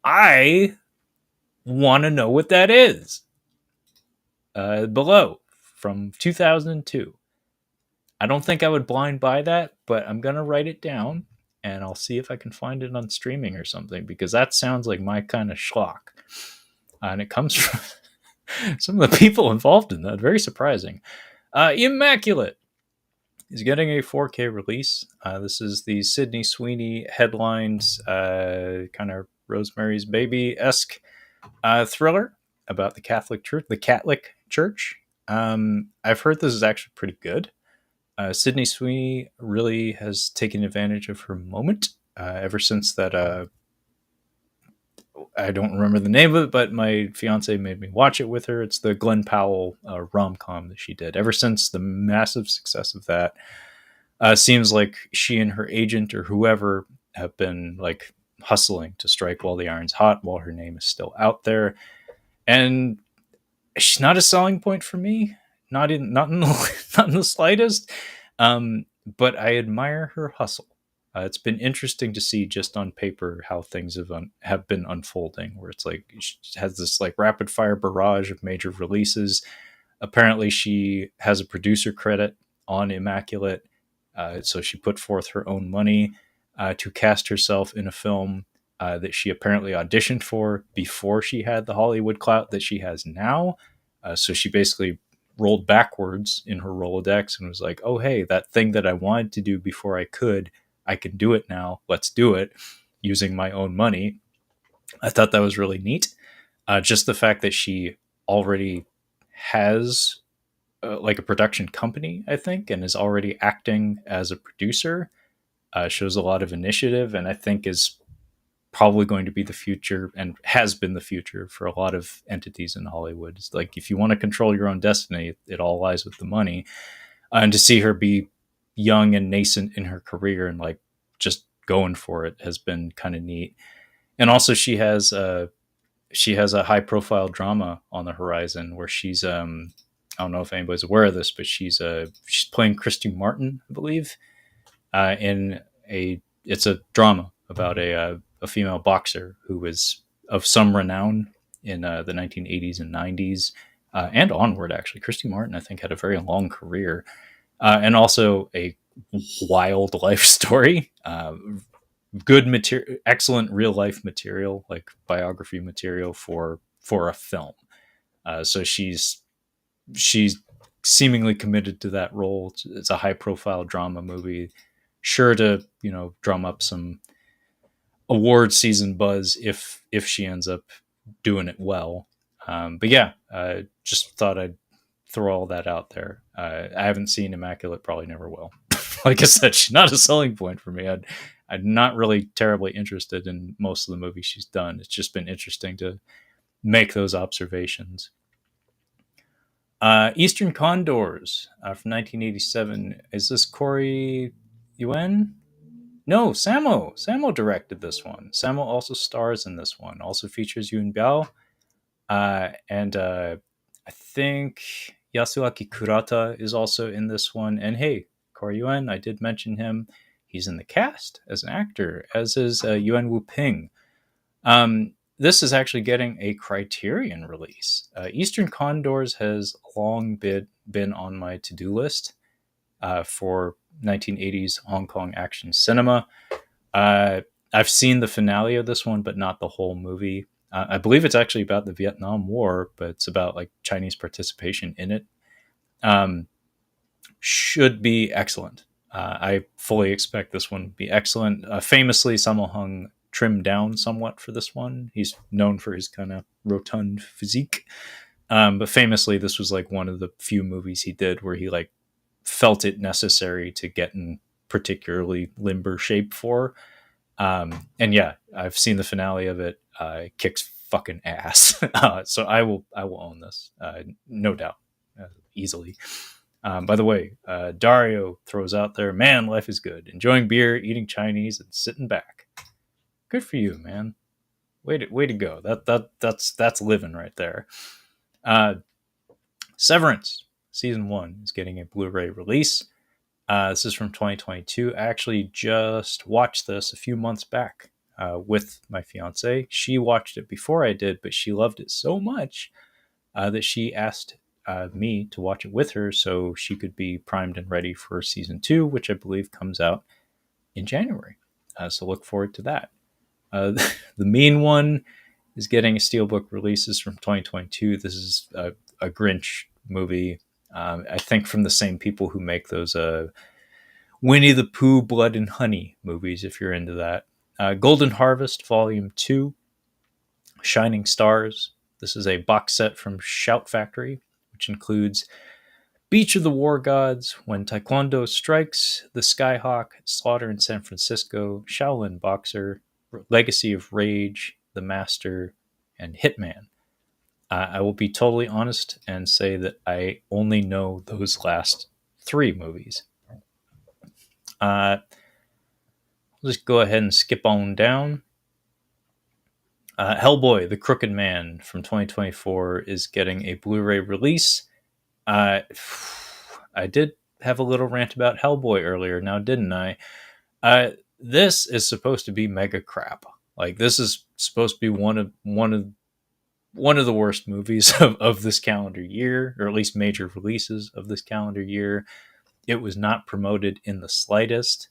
I want to know what that is. Below, from 2002. I don't think I would blind buy that, but I'm going to write it down, and I'll see if I can find it on streaming or something, because that sounds like my kind of schlock. And it comes from some of the people involved in that. Very surprising. Immaculate is getting a 4K release. This is the Sydney Sweeney headlined kind of Rosemary's Baby-esque thriller about the Catholic Church. I've heard this is actually pretty good. Sydney Sweeney really has taken advantage of her moment ever since that. I don't remember the name of it, but my fiance made me watch it with her. It's the Glenn Powell rom-com that she did. Ever since the massive success of that, seems like she and her agent or whoever have been like hustling to strike while the iron's hot, while her name is still out there. And she's not a selling point for me. Not in the slightest. but I admire her hustle. It's been interesting to see just on paper how things have been unfolding. Where it's like she has this like rapid fire barrage of major releases. Apparently, she has a producer credit on Immaculate, so she put forth her own money to cast herself in a film that she apparently auditioned for before she had the Hollywood clout that she has now. So she basically rolled backwards in her Rolodex and was like, oh, hey, that thing that I wanted to do before I can do it now. Let's do it using my own money. I thought that was really neat. Just the fact that she already has like a production company, I think, and is already acting as a producer shows a lot of initiative, and I think is probably going to be the future and has been the future for a lot of entities in Hollywood. It's like if you want to control your own destiny, it all lies with the money. And to see her be young and nascent in her career and like just going for it has been kind of neat. And also she has a high profile drama on the horizon where she's I don't know if anybody's aware of this, but she's playing Christy Martin, I believe, in a it's a drama about a female boxer who was of some renown in the 1980s and 90s and onward. Actually, Christy Martin, I think, had a very long career and also a wild life story. Good material, excellent real life material, like biography material for a film. So she's seemingly committed to that role. It's a high profile drama movie, sure to drum up some award season buzz if she ends up doing it well. But yeah, just thought I'd throw all that out there. I haven't seen Immaculate, probably never will. Like I said, she's not a selling point for me. I'm not really terribly interested in most of the movies she's done. It's just been interesting to make those observations. Eastern Condors from 1987. Is this Corey Yuen? No, Samo. Samo directed this one. Samo also stars in this one. Also features Yun Biao. And I think Yasuaki Kurata is also in this one. And hey, Corey Yuen, I did mention him. He's in the cast as an actor, as is Yuan Wu Ping. This is actually getting a Criterion release. Eastern Condors has long been on my to-do list for 1980s Hong Kong action cinema. I've seen the finale of this one, but not the whole movie. I believe it's actually about the Vietnam War, but it's about like Chinese participation in it. Should be excellent. I fully expect this one to be excellent. Famously, Sammo Hung trimmed down somewhat for this one. He's known for his kind of rotund physique. But famously, this was like one of the few movies he did where he like felt it necessary to get in particularly limber shape for. And yeah, I've seen the finale of it. It kicks fucking ass. So I will own this, no doubt, easily. By the way, Dario throws out there, man, life is good. Enjoying beer, eating Chinese, and sitting back. Good for you, man. Way to go. That's living right there. Severance season 1 is getting a Blu-ray release. This is from 2022. I actually just watched this a few months back with my fiance. She watched it before I did, but she loved it so much that she asked me to watch it with her so she could be primed and ready for season 2, which I believe comes out in January. So look forward to that. The Mean One is getting a steelbook releases from 2022. This is a Grinch movie. I think from the same people who make those Winnie the Pooh, Blood and Honey movies, if you're into that. Golden Harvest Volume 2, Shining Stars. This is a box set from Shout Factory, which includes Beach of the War Gods, When Taekwondo Strikes, The Skyhawk, Slaughter in San Francisco, Shaolin Boxer, Legacy of Rage, The Master, and Hitman. I will be totally honest and say that I only know those last 3 movies. Let's go ahead and skip on down. Hellboy, The Crooked Man from 2024 is getting a Blu-ray release. I did have a little rant about Hellboy earlier, now didn't I? This is supposed to be mega crap. Like, this is supposed to be one of the worst movies of this calendar year, or at least major releases of this calendar year. It was not promoted in the slightest,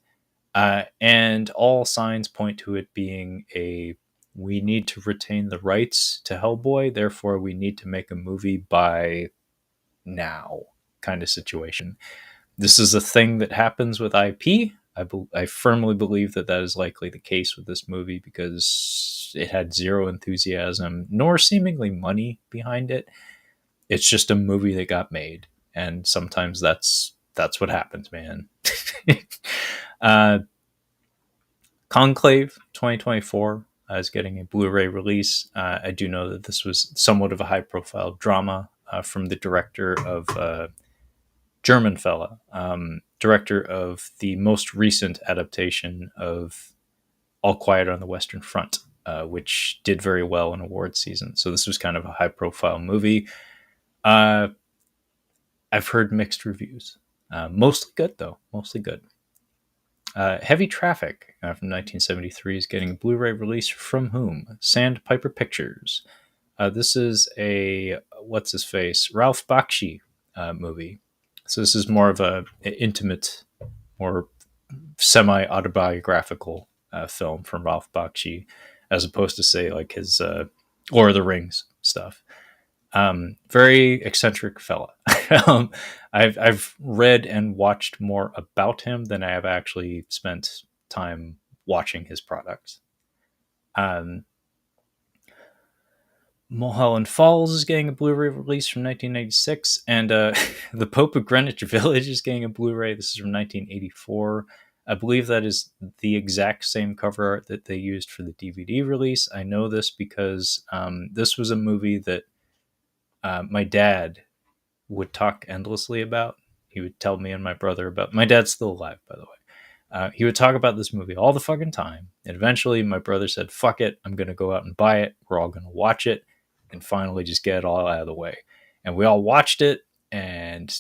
and all signs point to it being we need to retain the rights to Hellboy, therefore we need to make a movie by now kind of situation. This is a thing that happens with IP. I firmly believe that is likely the case with this movie because it had zero enthusiasm nor seemingly money behind it. It's just a movie that got made, and sometimes that's what happens, man. uh, Conclave 2024 is getting a Blu-ray release. I do know that this was somewhat of a high-profile drama from the director of German fella, director of the most recent adaptation of All Quiet on the Western Front, which did very well in award season. So this was kind of a high-profile movie. I've heard mixed reviews. Mostly good, though. Mostly good. Heavy Traffic from 1973 is getting a Blu-ray release from whom? Sandpiper Pictures. This is a, what's his face? Ralph Bakshi movie. So this is more of an intimate, more semi-autobiographical film from Ralph Bakshi, as opposed to, say, like his Lord of the Rings stuff. Very eccentric fella. I've read and watched more about him than I have actually spent time watching his products. Mulholland Falls is getting a Blu-ray release from 1996, and The Pope of Greenwich Village is getting a Blu-ray. This is from 1984. I believe that is the exact same cover art that they used for the DVD release. I know this because this was a movie that my dad would talk endlessly about. He would tell me and my brother about. My dad's still alive, by the way. He would talk about this movie all the fucking time. And eventually my brother said, fuck it, I'm going to go out and buy it. We're all going to watch it and finally just get it all out of the way. And we all watched it and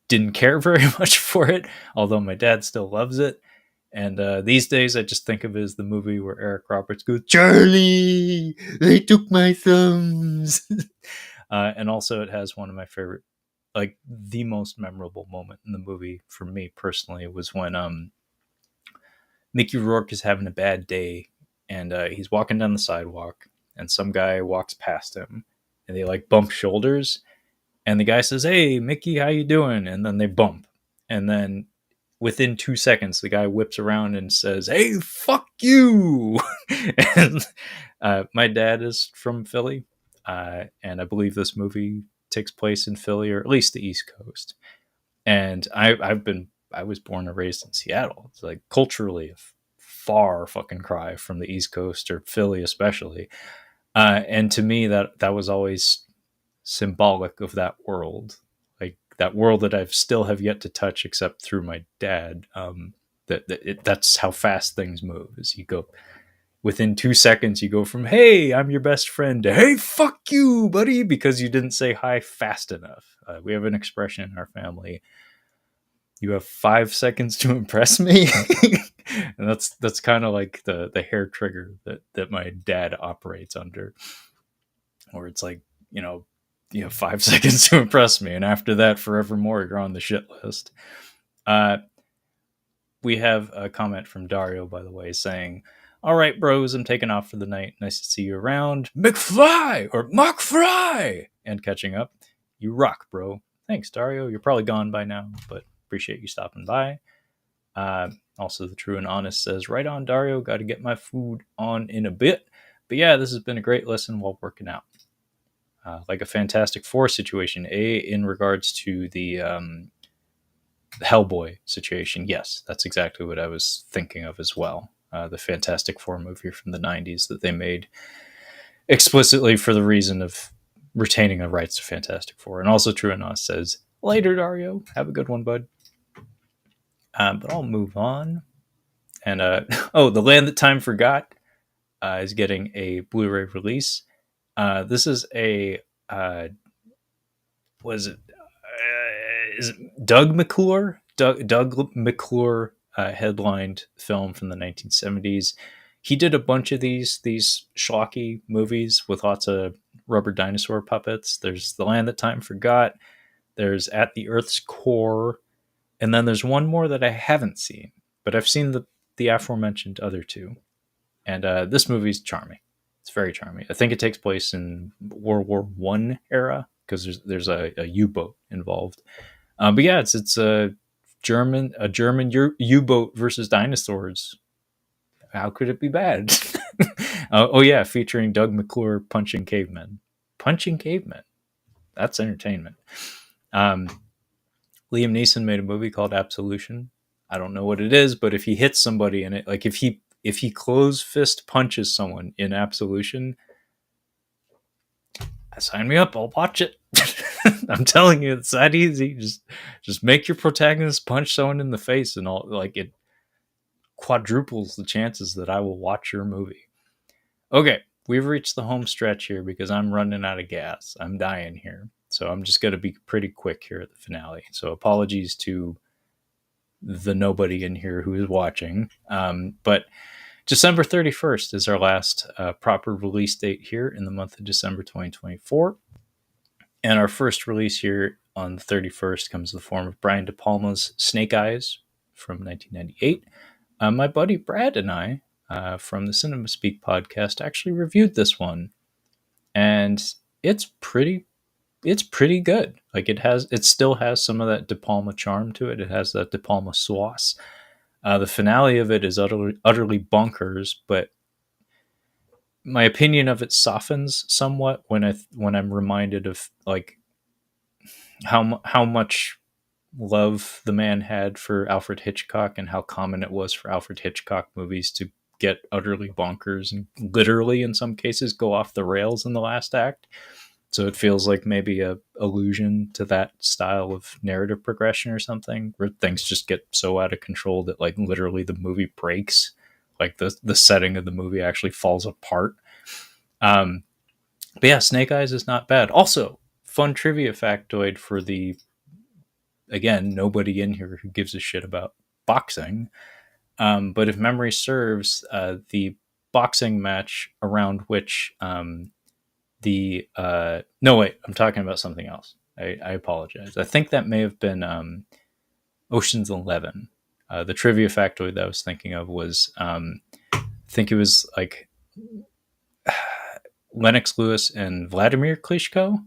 didn't care very much for it, although my dad still loves it. And these days I just think of it as the movie where Eric Roberts goes, Charlie, they took my thumbs. And also it has one of my favorite, like the most memorable moment in the movie for me personally was when Mickey Rourke is having a bad day and he's walking down the sidewalk and some guy walks past him and they like bump shoulders and the guy says, hey, Mickey, how you doing? And then they bump. And then within 2 seconds, the guy whips around and says, hey, fuck you. And my dad is from Philly. And I believe this movie takes place in Philly, or at least the East Coast. And I was born and raised in Seattle. It's like culturally a far fucking cry from the East Coast or Philly, especially. And to me, that was always symbolic of that world, like that world that I still have yet to touch, except through my dad. That's how fast things move. As you go within 2 seconds, you go from "Hey, I'm your best friend" to "Hey, fuck you, buddy," because you didn't say hi fast enough. We have an expression in our family: "You have 5 seconds to impress me," and that's kind of like the hair trigger that my dad operates under, where it's like, you have 5 seconds to impress me, and after that, forevermore, you're on the shit list. We have a comment from Dario, by the way, saying, all right, bros, I'm taking off for the night. Nice to see you around. McFly or McFry and catching up. You rock, bro. Thanks, Dario. You're probably gone by now, but appreciate you stopping by. Also, the True and Honest says, right on, Dario. Got to get my food on in a bit. But yeah, this has been a great listen while working out. Like a Fantastic Four situation, in regards to the Hellboy situation. Yes, that's exactly what I was thinking of as well. The Fantastic Four movie from the 90s that they made explicitly for the reason of retaining the rights to Fantastic Four. And also True and Honest says, later, Dario. Have a good one, bud. But I'll move on. And, The Land That Time Forgot is getting a Blu-ray release. This is a, is it Doug McClure? Doug McClure headlined film from the 1970s. He did a bunch of these schlocky movies with lots of rubber dinosaur puppets. There's The Land That Time Forgot. There's At the Earth's Core, and then there's one more that I haven't seen, but I've seen the aforementioned other two. And this movie's charming. It's very charming. I think it takes place in World War One era because there's a U-boat involved. But yeah, it's a German U-boat versus dinosaurs. How could it be bad? Oh yeah, featuring Doug McClure punching cavemen. Punching cavemen. That's entertainment. Um, Liam Neeson made a movie called Absolution. I don't know what it is, but if he hits somebody in it, like if he close fist punches someone in Absolution, sign me up. I'll watch it. I'm telling you, it's that easy. Just make your protagonist punch someone in the face, and all like it quadruples the chances that I will watch your movie. Okay, we've reached the home stretch here because I'm running out of gas. I'm dying here. So I'm just going to be pretty quick here at the finale. So apologies to the nobody in here who is watching. But December 31st is our last proper release date here in the month of December 2024. And our first release here on the 31st comes in the form of Brian De Palma's Snake Eyes from 1998. My buddy Brad and I from the Cinema Speak podcast actually reviewed this one. And it's pretty good. Like it still has some of that De Palma charm to it. It has that De Palma sauce. The finale of it is utterly bonkers, but my opinion of it softens somewhat when I'm reminded of like how much love the man had for Alfred Hitchcock and how common it was for Alfred Hitchcock movies to get utterly bonkers and literally in some cases go off the rails in the last act. So it feels like maybe a allusion to that style of narrative progression or something, where things just get so out of control that like literally the movie breaks, like the setting of the movie actually falls apart. But yeah, Snake Eyes is not bad. Also, fun trivia factoid for the, again, nobody in here who gives a shit about boxing. But if memory serves, the boxing match around which no wait, I'm talking about something else. I apologize. I think that may have been Ocean's 11. The trivia factoid that I was thinking of was I think it was like Lennox Lewis and Vladimir Klitschko.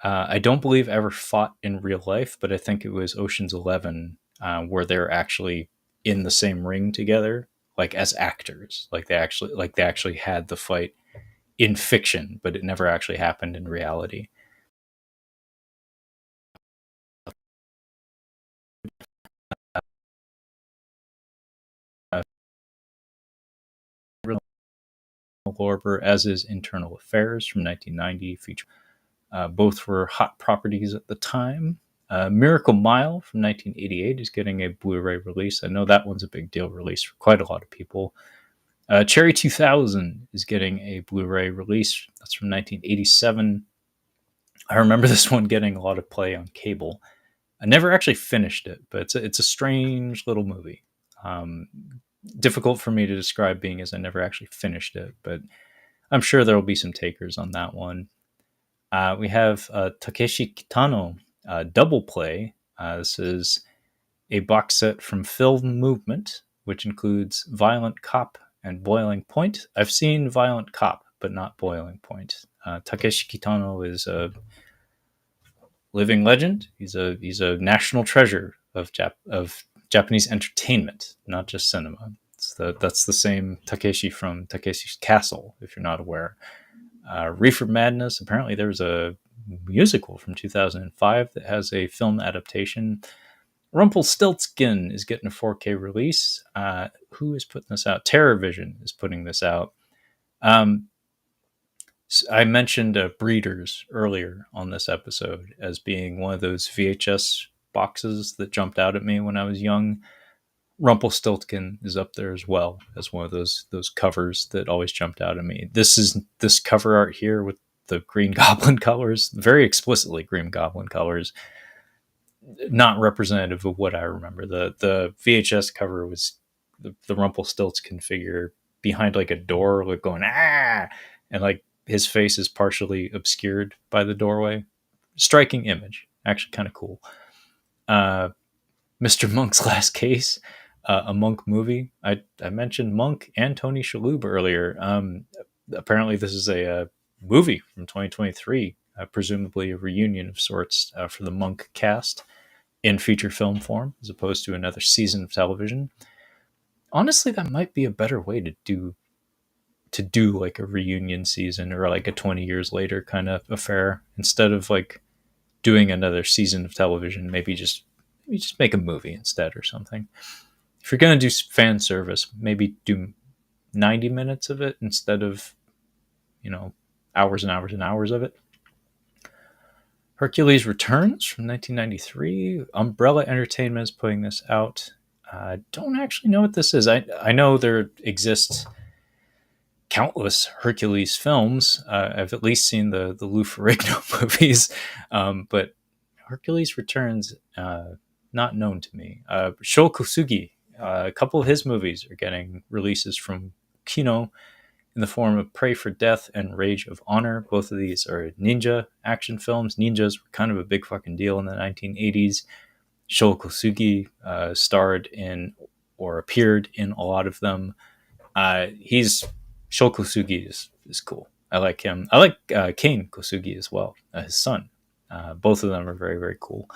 I don't believe ever fought in real life, but I think it was Ocean's 11 where they're actually in the same ring together, like as actors. Like they actually had the fight in fiction, but it never actually happened in reality. Lorber, as is Internal Affairs from 1990, feature. Both were hot properties at the time. Miracle Mile from 1988 is getting a Blu-ray release. I know that one's a big deal release for quite a lot of people. Cherry 2000 is getting a Blu-ray release. That's from 1987. I remember this one getting a lot of play on cable. I never actually finished it, but it's a strange little movie. Difficult for me to describe being as I never actually finished it, but I'm sure there will be some takers on that one. We have Takeshi Kitano Double Play. This is a box set from Film Movement, which includes Violent Cop and Boiling Point. I've seen Violent Cop, but not Boiling Point. Takeshi Kitano is a living legend. He's a national treasure of Japanese entertainment, not just cinema. That's the same Takeshi from Takeshi's Castle, if you're not aware. Reefer Madness, apparently there was a musical from 2005 that has a film adaptation. Rumpelstiltskin is getting a 4K release. Who is putting this out? TerrorVision is putting this out. I mentioned Breeders earlier on this episode as being one of those VHS boxes that jumped out at me when I was young. Rumpelstiltskin is up there as well as one of those covers that always jumped out at me. This cover art here with the Green Goblin colors, very explicitly Green Goblin colors, not representative of what I remember. The VHS cover was the Rumpelstiltskin figure behind like a door, like going ah, and like his face is partially obscured by the doorway. Striking image, actually kind of cool. Uh, Mr. Monk's Last Case, a Monk movie. I mentioned Monk and Tony Shalhoub earlier. Apparently, this is a movie from 2023, presumably a reunion of sorts for the Monk cast in feature film form, as opposed to another season of television. Honestly, that might be a better way to do like a reunion season or like a 20 years later kind of affair instead of like doing another season of television. Maybe just make a movie instead or something. If you're going to do fan service, maybe do 90 minutes of it instead of, hours and hours and hours of it. Hercules Returns from 1993. Umbrella Entertainment is putting this out. I don't actually know what this is. I know there exists countless Hercules films. I've at least seen the Lou Ferrigno movies, but Hercules Returns, not known to me. Sho Kosugi, a couple of his movies are getting releases from Kino in the form of Pray for Death and Rage of Honor. Both of these are ninja action films. Ninjas were kind of a big fucking deal in the 1980s. Sho Kosugi starred in or appeared in a lot of them. Sho Kosugi is cool. I like him. I like Kane Kosugi as well, his son. Both of them are very, very cool.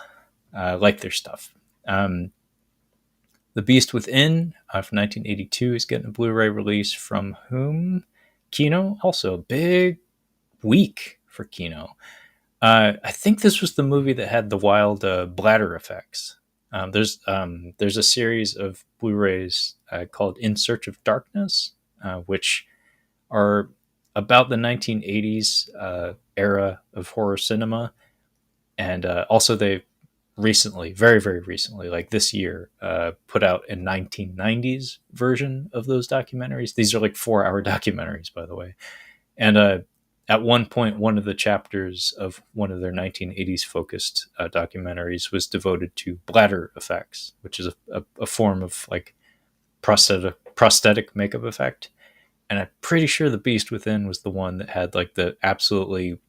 I like their stuff. The Beast Within from 1982 is getting a Blu-ray release from whom? Kino. Also, big week for Kino. I think this was the movie that had the wild bladder effects. There's a series of Blu-rays called In Search of Darkness, which are about the 1980s era of horror cinema. And also they recently, very, very recently, like this year, put out a 1990s version of those documentaries. These are like 4-hour documentaries, by the way. And at one point, one of the chapters of one of their 1980s focused documentaries was devoted to bladder effects, which is a form of like prosthetic makeup effect. And I'm pretty sure The Beast Within was the one that had like the absolutely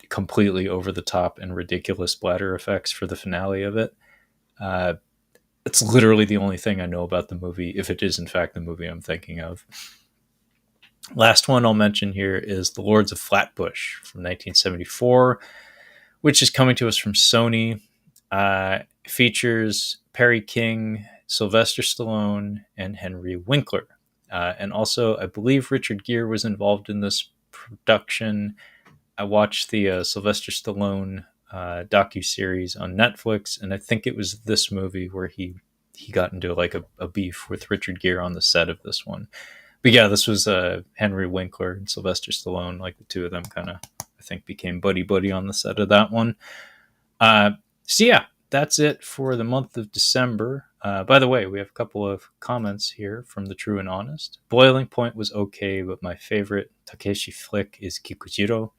completely over the top and ridiculous bladder effects for the finale of it. It's literally the only thing I know about the movie, if it is in fact the movie I'm thinking of. Last one I'll mention here is The Lords of Flatbush from 1974, which is coming to us from Sony. Features Perry King, Sylvester Stallone, and Henry Winkler. And also, I believe Richard Gere was involved in this production. I watched the Sylvester Stallone docu-series on Netflix, and I think it was this movie where he got into like a beef with Richard Gere on the set of this one. But yeah, this was Henry Winkler and Sylvester Stallone. Like the two of them kind of, I think, became buddy-buddy on the set of that one. So yeah, that's it for the month of December. By the way, we have a couple of comments here from The True and Honest. Boiling Point was okay, but my favorite Takeshi flick is Kikujiro.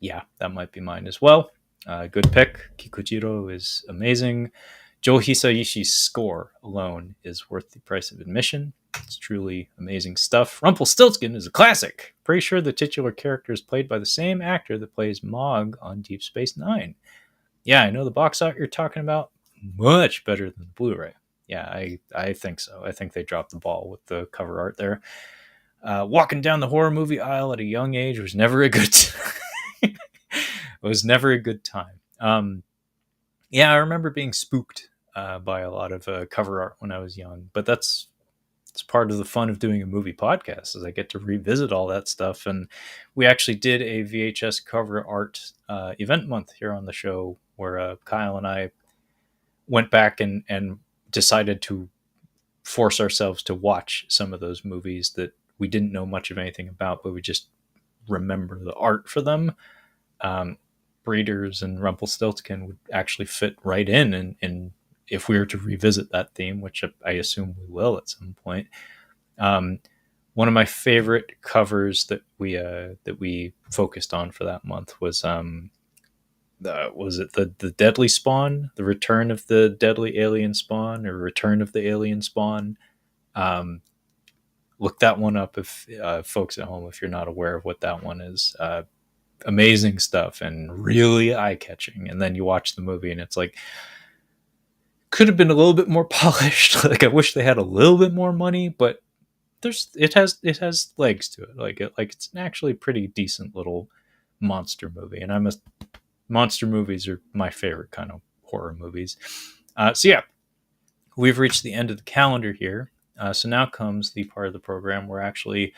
Yeah, that might be mine as well. Good pick. Kikujiro is amazing. Joe Hisayishi's score alone is worth the price of admission. It's truly amazing stuff. Rumpelstiltskin is a classic. Pretty sure the titular character is played by the same actor that plays Mog on Deep Space Nine. Yeah, I know the box art you're talking about. Much better than the Blu-ray. Yeah, I think so. I think they dropped the ball with the cover art there. Walking down the horror movie aisle at a young age was never a good time. It was never a good time. Yeah, I remember being spooked by a lot of cover art when I was young, but it's part of the fun of doing a movie podcast is I get to revisit all that stuff. And we actually did a VHS cover art event month here on the show where Kyle and I went back and decided to force ourselves to watch some of those movies that we didn't know much of anything about, but we just remember the art for them. Breeders and Rumpelstiltskin would actually fit right in, and if we were to revisit that theme, which I assume we will at some point. One of my favorite covers that we focused on for that month was Was it the Deadly Spawn, the Return of the Deadly Alien Spawn, or Return of the Alien Spawn? Um, Look that one up if folks at home, if you're not aware of what that one is. Amazing stuff and really eye catching. And then you watch the movie and it's like, could have been a little bit more polished. Like I wish they had a little bit more money, but it has legs to it. Like it's an actually pretty decent little monster movie. And monster movies are my favorite kind of horror movies. So yeah, we've reached the end of the calendar here. So now comes the part of the program where actually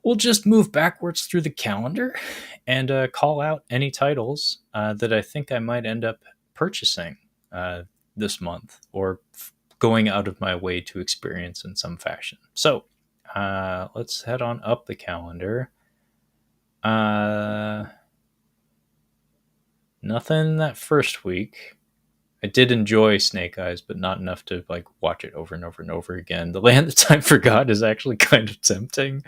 we'll just move backwards through the calendar and call out any titles that I think I might end up purchasing this month or going out of my way to experience in some fashion. So let's head on up the calendar. Nothing that first week. I did enjoy Snake Eyes, but not enough to like watch it over and over and over again. The Land That Time Forgot is actually kind of tempting.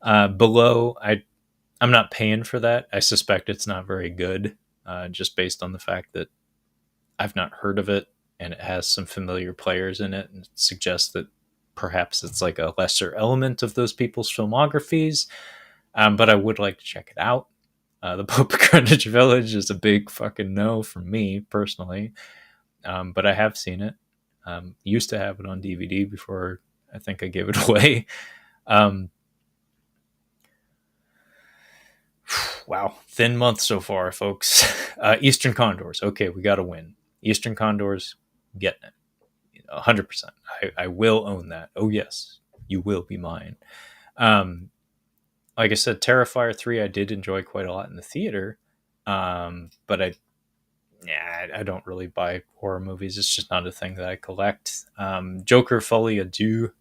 Below, I'm not paying for that. I suspect it's not very good, just based on the fact that I've not heard of it and it has some familiar players in it, and it suggests that perhaps it's like a lesser element of those people's filmographies. But I would like to check it out. The Pope of Greenwich Village is a big fucking no for me personally, but I have seen it. Used to have it on DVD before I think I gave it away. Wow, thin month so far, folks. Eastern Condors. Okay, we got to win. Eastern Condors, getting it. 100%. I will own that. Oh, yes, you will be mine. Like I said, Terrifier 3, I did enjoy quite a lot in the theater. But I don't really buy horror movies. It's just not a thing that I collect. Joker Folie à Deux.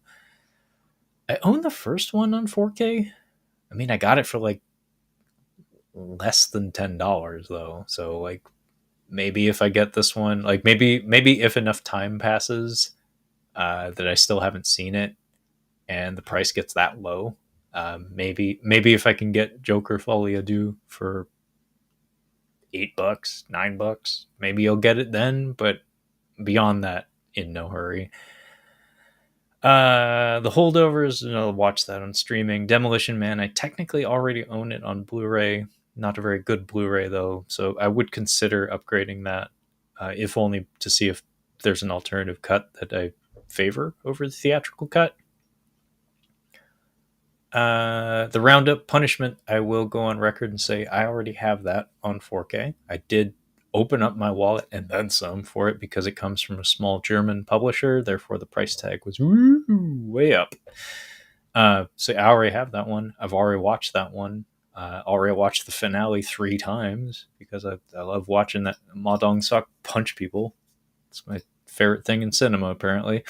I own the first one on 4K. I mean, I got it for like less than $10 though. So like maybe if I get this one, like maybe if enough time passes that I still haven't seen it and the price gets that low, maybe if I can get Joker Folie à Deux for $8, $9, maybe I'll get it then. But beyond that, in no hurry. The Holdovers, I'll watch that on streaming. Demolition Man, I technically already own it on Blu-ray. Not a very good Blu-ray though, so I would consider upgrading that, if only to see if there's an alternative cut that I favor over the theatrical cut. The Roundup Punishment, I will go on record and say I already have that on 4K. I did open up my wallet and then some for it because it comes from a small German publisher. Therefore, the price tag was way up. So I already have that one. I've already watched that one. Already watched the finale 3 times because I love watching that Ma Dong-seok punch people. It's my favorite thing in cinema, apparently.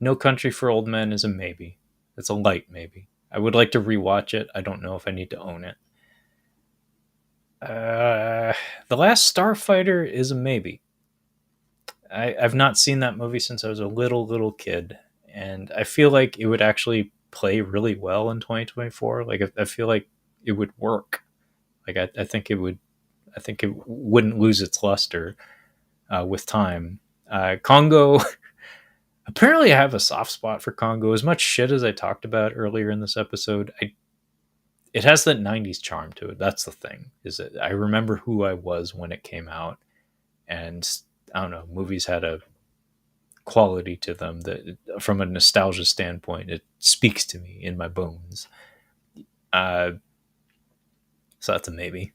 No Country for Old Men is a maybe. It's a light maybe. I would like to rewatch it. I don't know if I need to own it. The Last Starfighter is a maybe. I've not seen that movie since I was a little kid, and I feel like it would actually play really well in 2024. Like I feel like it would work. Like I think it would. I think it wouldn't lose its luster with time. Congo. Apparently, I have a soft spot for Congo. As much shit as I talked about earlier in this episode, it has that 90s charm to it. That's the thing. Is that I remember who I was when it came out, and I don't know. Movies had a quality to them that, from a nostalgia standpoint, it speaks to me in my bones. So that's a maybe.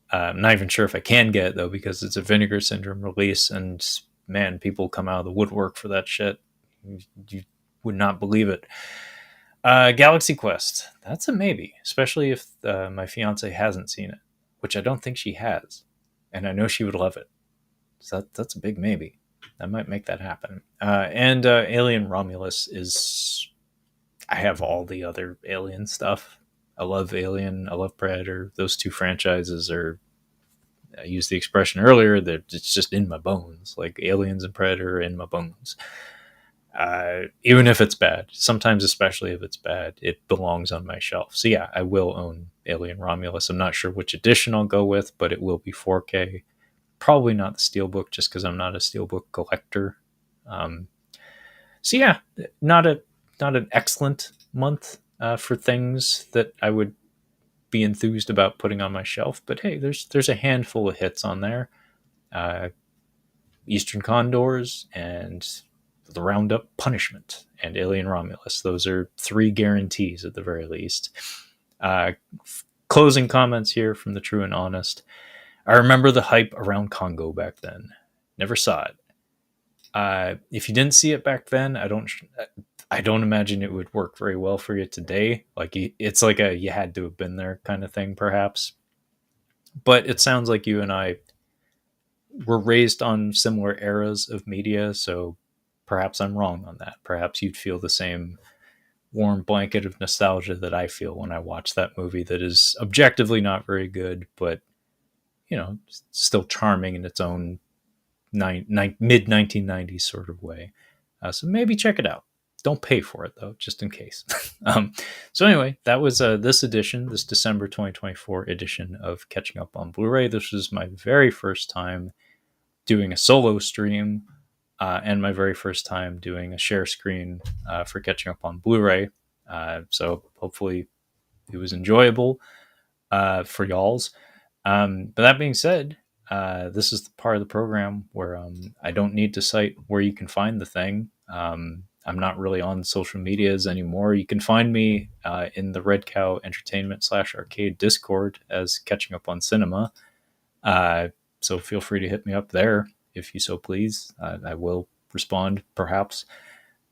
I'm not even sure if I can get it though because it's a Vinegar Syndrome release, and man, people come out of the woodwork for that shit. You would not believe it. Galaxy Quest, that's a maybe, especially if my fiance hasn't seen it, which I don't think she has, and I know she would love it. So that's a big maybe. I might make that happen. And Alien Romulus is... I have all the other Alien stuff. I love Alien. I love Predator. Those 2 franchises are... I used the expression earlier that it's just in my bones. Like Aliens and Predator are in my bones. Even if it's bad, sometimes, especially if it's bad, it belongs on my shelf. So yeah, I will own Alien Romulus. I'm not sure which edition I'll go with, but it will be 4K. Probably not the Steelbook, just because I'm not a Steelbook collector. Um, so yeah, not a not an excellent month for things that I would be enthused about putting on my shelf. But hey, there's a handful of hits on there. Uh, Eastern Condors and the Roundup Punishment and Alien Romulus. Those are three guarantees at the very least. Uh, Closing comments here from the True and Honest. I remember the hype around Congo back then. Never saw it. If you didn't see it back then, I don't imagine it would work very well for you today. Like it's like a you had to have been there kind of thing, perhaps. But it sounds like you and I were raised on similar eras of media, so perhaps I'm wrong on that. Perhaps you'd feel the same warm blanket of nostalgia that I feel when I watch that movie that is objectively not very good, but still charming in its own mid 1990s sort of way. So maybe check it out. Don't pay for it though, just in case. So anyway, that was this edition, this December 2024 edition of Catching Up on Blu-ray. This was my very first time doing a solo stream, and my very first time doing a share screen for Catching Up on Blu-ray. So hopefully it was enjoyable for y'all's. But that being said, this is the part of the program where I don't need to cite where you can find the thing. I'm not really on social medias anymore. You can find me in the Red Cow Entertainment /Arcade Discord as Catching Up on Cinema. So feel free to hit me up there if you so please. I will respond, perhaps.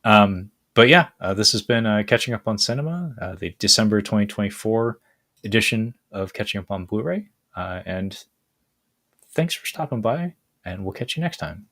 But yeah, this has been Catching Up on Cinema, the December 2024 edition of Catching Up on Blu-ray. And thanks for stopping by, and we'll catch you next time.